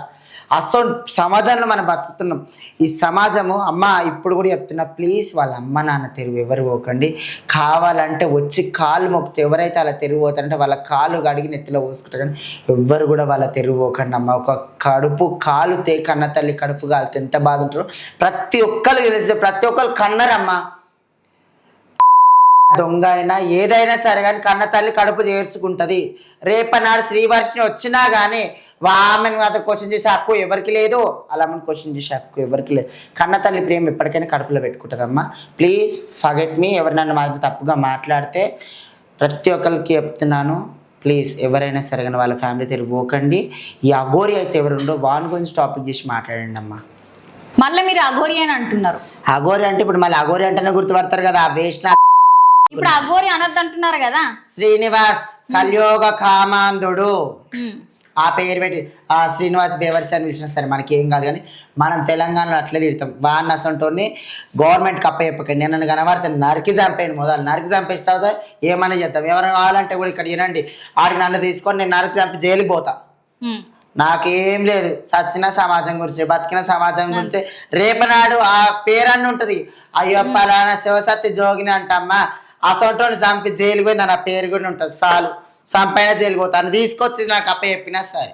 అసోని సమాజంలో మనం బతుకుతున్నాం. ఈ సమాజము అమ్మ ఇప్పుడు కూడా చెప్తున్నా, ప్లీజ్ వాళ్ళ అమ్మ నాన్న తెరువు ఎవరు పోకండి. కావాలంటే వచ్చి కాలు మొక్కితే ఎవరైతే అలా తెరువు పోతారంటే వాళ్ళ కాలు కడిగి నెత్తిలో పోసుకుంటారు. కానీ ఎవ్వరు కూడా వాళ్ళ తెరువు పోకండి అమ్మ. ఒక కడుపు కాలుతే కన్న తల్లి కడుపు కాలితే ఎంత బాధ ఉంటారో ప్రతి ఒక్కరికి తెలిస్తే, ప్రతి ఒక్కరు కన్నరమ్మ. దొంగ అయినా ఏదైనా సరే కానీ కన్న తల్లి కడుపు చేర్చుకుంటది. రేపనాడు శ్రీవర్షిని వచ్చినా కానీ ఆమెను మాత్రం క్వశ్చన్ చేసే హక్కు ఎవరికి లేదు, అలా క్వశ్చన్ చేసే హక్కు ఎవరికి లేదు. కన్న తల్లి ప్రేమ ఎప్పటికైనా కడుపులో పెట్టుకుంటుందమ్మా. Please forget me. ఎవరు నన్ను మాత్రం తప్పుగా మాట్లాడితే ప్రతి ఒక్కరికి చెప్తున్నాను, ప్లీజ్ ఎవరైనా సరే కానీ వాళ్ళ ఫ్యామిలీ తిరిగి పోకండి. ఈ అఘోరి అయితే ఎవరుండో వాని గురించి టాపిక్ చేసి మాట్లాడండి అమ్మా. మళ్ళీ మీరు అఘోరి అని అంటున్నారు. అఘోరి అంటే ఇప్పుడు మళ్ళీ అఘోరి అంటేనే గుర్తుపడతారు కదా, ఆ వేస్ట్. ఇప్పుడు అఘోరి అనొద్దు అంటున్నారు కదా. శ్రీనివాస్ కలియోగ కామాంధుడు ఆ పేరు పెట్టి ఆ శ్రీనివాస్ బేవర్స్ అని పిలిచినా సరే మనకి ఏం కాదు, కానీ మనం తెలంగాణలో అట్లే తిడతాం. వాడిని అసంటోని గవర్నమెంట్ కప్ప చెప్పకండి. నేను నన్ను కనబడుతుంది నరికి చంపేయండి, మొదలు నరికి చంపేసిన తర్వాత ఏమైనా చేద్దాం. ఎవరైనా కావాలంటే కూడా ఇక్కడ వినండి, ఆడికి నన్ను తీసుకొని నేను నరికి చంపి జైలుకి పోతా. నాకేం లేదు, సచ్చిన సమాజం గురించి బతికిన సమాజం గురించి. రేపనాడు ఆ పేరన్నీ ఉంటుంది, అయ్యో పలానా శివసత్తి జోగిని అంటమ్మా అసంటోని చంపి జైలుకి పోయింది నా పేరు కూడా ఉంటుంది. చాలు చంపైనా జైలుకి పోతాను, తీసుకొచ్చి నాకు అప్ప చెప్పినా సరే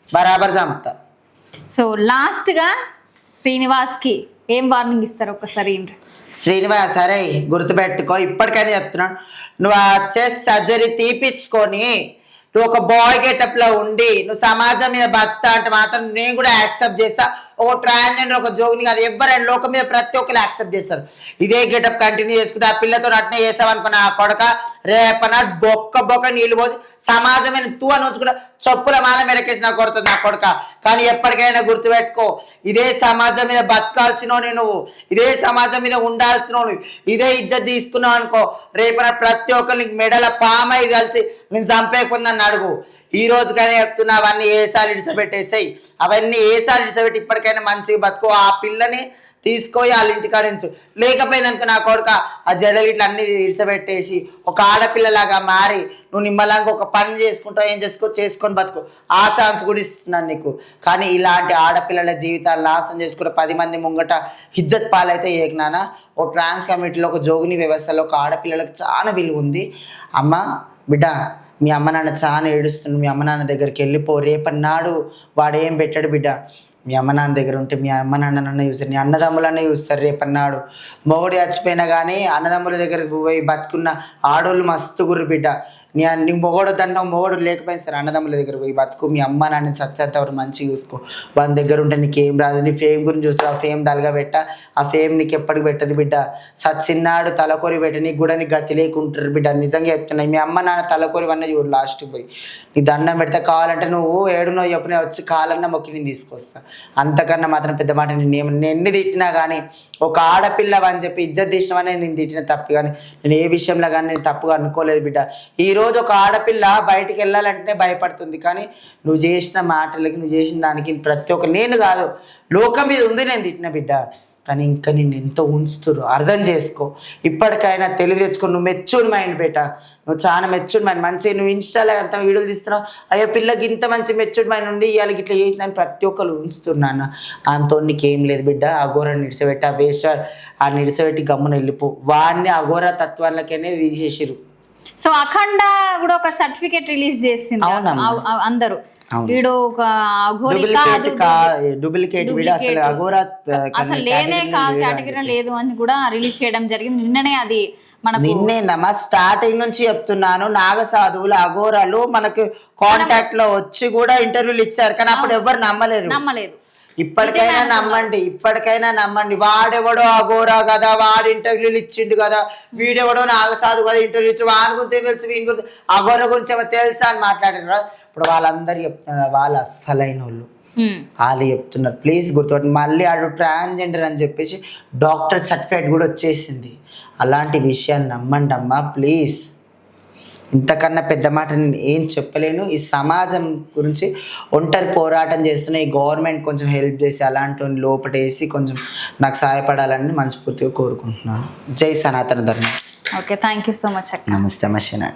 బరాబర్ చంపుతా. సో లాస్ట్ గా శ్రీనివాస్ కి ఏం వార్నింగ్ ఇస్తారు ఒక్కసారి? శ్రీనివాస్ సరే గుర్తుపెట్టుకో, ఇప్పటికైనా చెప్తున్నాను, నువ్వు ఆ చెస్ట్ సర్జరీ తీపిచ్చుకొని నువ్వు ఒక బాయ్ గెటప్ లో ఉండి నువ్వు సమాజం మీద బతా అంటే మాత్రం నేను కూడా యాక్సెప్ట్ చేస్తా. ఒక ట్రాన్స్జెండర్ ఒక జోగిని కాదు, ఎవరైనా లోకం మీద ప్రతి ఒక్కరు యాక్సెప్ట్ చేస్తారు. ఇదే గెటప్ కంటిన్యూ చేసుకుంటే ఆ పిల్లతో అట్నే చేసావనుకున్న ఆ కొడక రేపన బొక్క నీళ్ళు పోసి సమాజమైన తూ అని ఉంచుకుంటా చొప్పుల మాల మెడకేసి నాకు కొడుతుంది నా కొడక. కానీ ఎప్పటికైనా గుర్తుపెట్టుకో, ఇదే సమాజం మీద బతకాల్సినోని నువ్వు, ఇదే సమాజం మీద ఉండాల్సినోని, ఇదే ఇజ్జత్ తీసుకున్నావు అనుకో, రేపన ప్రతి ఒక్కరికి మెడల పామై కలిసి నేను చంపేయకుండా నన్ను అడుగు. ఈ రోజుకైనా చెప్తున్నా, అవన్నీ ఏసాలు ఇడిసబెట్టేసాయి, అవన్నీ ఏసాలు ఇడిసబెట్టి ఇప్పటికైనా మంచిగా బతుకో. ఆ పిల్లని తీసుకొని వాళ్ళ ఇంటికాడ నుంచి లేకపోయిందనుకో నా కొడుక ఆ జడలు ఇట్లా అన్ని ఇడిసబెట్టేసి ఒక ఆడపిల్లలాగా మారి నువ్వు నిమ్మలాగా ఒక పని చేసుకుంటావు, ఏం చేసుకొని బతుకు. ఆ ఛాన్స్ కూడా ఇస్తున్నాను నీకు. కానీ ఇలాంటి ఆడపిల్లల జీవితాలు నాశనం చేసుకుంటే 10 మంది ముంగట ఇజ్జత్ పాలైతే ఏకనానా. ఓ ట్రాన్స్ కమ్యూనిటీలో ఒక జోగిని వ్యవస్థలో ఒక ఆడపిల్లలకు చాలా విలువ ఉంది. అమ్మ బిడ్డ, మీ అమ్మ నాన్న చాలా ఏడుస్తుంది, మీ అమ్మ నాన్న దగ్గరికి వెళ్ళిపో. రేపన్నాడు వాడు ఏం పెట్టాడు బిడ్డ, మీ అమ్మ నాన్న దగ్గర ఉంటే మీ అమ్మ నాన్ననన్నా చూస్తారు, నీ అన్నదమ్ములన్నా చూస్తారు. రేపన్నాడు మొగుడు చచ్చిపోయినా కానీ అన్నదమ్ముల దగ్గరకు పోయి బతుకున్న ఆడోళ్ళు మస్తు గుర్రు బిడ్డ. నీ మొగోడు దండం మొగోడు లేకపోయినా సరే అన్నదమ్ముల దగ్గర పోయి బతుకు. మీ అమ్మ నాన్న చచ్చేంతవరకు మంచిగా చూసుకో. వాళ్ళ దగ్గర ఉంటే నీకేం రాదు. నీ ఫేమ్ గురించి చూస్తావు, ఆ ఫేమ్ దలగా పెట్ట, ఆ ఫేమ్ నీకు ఎప్పటికి పెట్టదు బిడ్డ. సచ్చిన్నాడు తలకొరి పెట్ట, నీకు కూడా నీకు గతి లేకుంటారు బిడ్డ. నిజంగా చెప్తున్నాయి, మీ అమ్మ నాన్న తలకొరి వన్న చూడు లాస్ట్కి పోయి. నీ దండం పెడితే కావాలంటే నువ్వు ఏడునో ఎప్పుడో వచ్చి కాలన్నా మొక్కి నేను తీసుకొస్తా. అంతకన్నా మాత్రం పెద్ద మాట నేను ఎన్ని తిట్టినా కానీ ఒక ఆడపిల్లవని అని చెప్పి ఇజ్జత్ తీసినవనే నేను తిట్టిన తప్పు, కానీ నేను ఏ విషయంలో కానీ నేను తప్పుగా అనుకోలేదు బిడ్డ. ఈరోజు ఒక ఆడపిల్ల బయటికి వెళ్ళాలంటే భయపడుతుంది, కానీ నువ్వు చేసిన మాటలకి నువ్వు చేసిన దానికి ప్రతి ఒక్క నేను కాదు లోకం మీద ఉంది నేను తిట్టిన బిడ్డ. కానీ ఇంకా నిన్ను ఎంతో ఉంచుతురు, అర్థం చేసుకో. ఇప్పటికైనా తెలివి తెచ్చుకో. నువ్వు మెచ్యూర్డ్ మైండ్ బేట, నువ్వు చాలా మెచ్యూర్డ్ మైండ్. మంచిగా నువ్వు ఇన్స్టాలో అంత వీడియోలు తీస్తున్నావు, అయ్యో పిల్లకి ఇంత మంచి మెచ్యూర్డ్ మైండ్ ఉండి ఇవాళ ఇట్లా చేసిందని ప్రతి ఒక్కరు ఉంచుతున్నాను. అంతో నీకేం లేదు బిడ్డ. అఘోరాన్ని నిడిచిపెట్టి ఆ వేస్ట్ ఆ నిడిచిపెట్టి గమ్మున వెళ్ళిపో. వాడిని అఘోర తత్వాలకనే తీసేసిరు. సో అఖండ కూడా ఒక సర్టిఫికేట్ రిలీజ్ చేసింది అందరూ. వీడు ఒక డూప్లికేట్ అసలు లేనే కేటగిరీ లేదు అని కూడా రిలీజ్ చేయడం జరిగింది నిన్ననే. అది నిన్నేందమ్మా స్టార్టింగ్ నుంచి చెప్తున్నాను, నాగ సాధువులు అఘోరాలు మనకు కాంటాక్ట్ లో వచ్చి కూడా ఇంటర్వ్యూలు ఇచ్చారు, కానీ అప్పుడు ఎవరు నమ్మలేదు. ఇప్పటికైనా నమ్మండి. వాడెవడో అఘోరా కదా, వాడు ఇంటర్వ్యూలు ఇచ్చిండు కదా, వీడెవడో నాగసాధు కదా ఇంటర్వ్యూ ఇచ్చి, వాని గురించి తెలుసు, వీని గురించి అఘోర గురించి ఏమో తెలుసా అని మాట్లాడారు. ఇప్పుడు వాళ్ళందరూ చెప్తున్నారు, వాళ్ళు అస్సలైన వాళ్ళు వాళ్ళు చెప్తున్నారు. ప్లీజ్ గుర్తుపట్టి మళ్ళీ ఆడు ట్రాన్స్జెండర్ అని చెప్పేసి డాక్టర్ సర్టిఫికేట్ కూడా వచ్చేసింది. అలాంటి విషయాన్ని నమ్మండి అమ్మా ప్లీజ్. ఇంతకన్నా పెద్ద మాట నేను ఏం చెప్పలేను. ఈ సమాజం గురించి ఒంటరి పోరాటం చేస్తున్న ఈ గవర్నమెంట్ కొంచెం హెల్ప్ చేసి అలాంటి లోపటేసి కొంచెం నాకు సహాయపడాలని మనస్ఫూర్తిగా కోరుకుంటున్నాను. జై సనాతన ధర్మం. Okay, thank you so much. నమస్తే మషినా.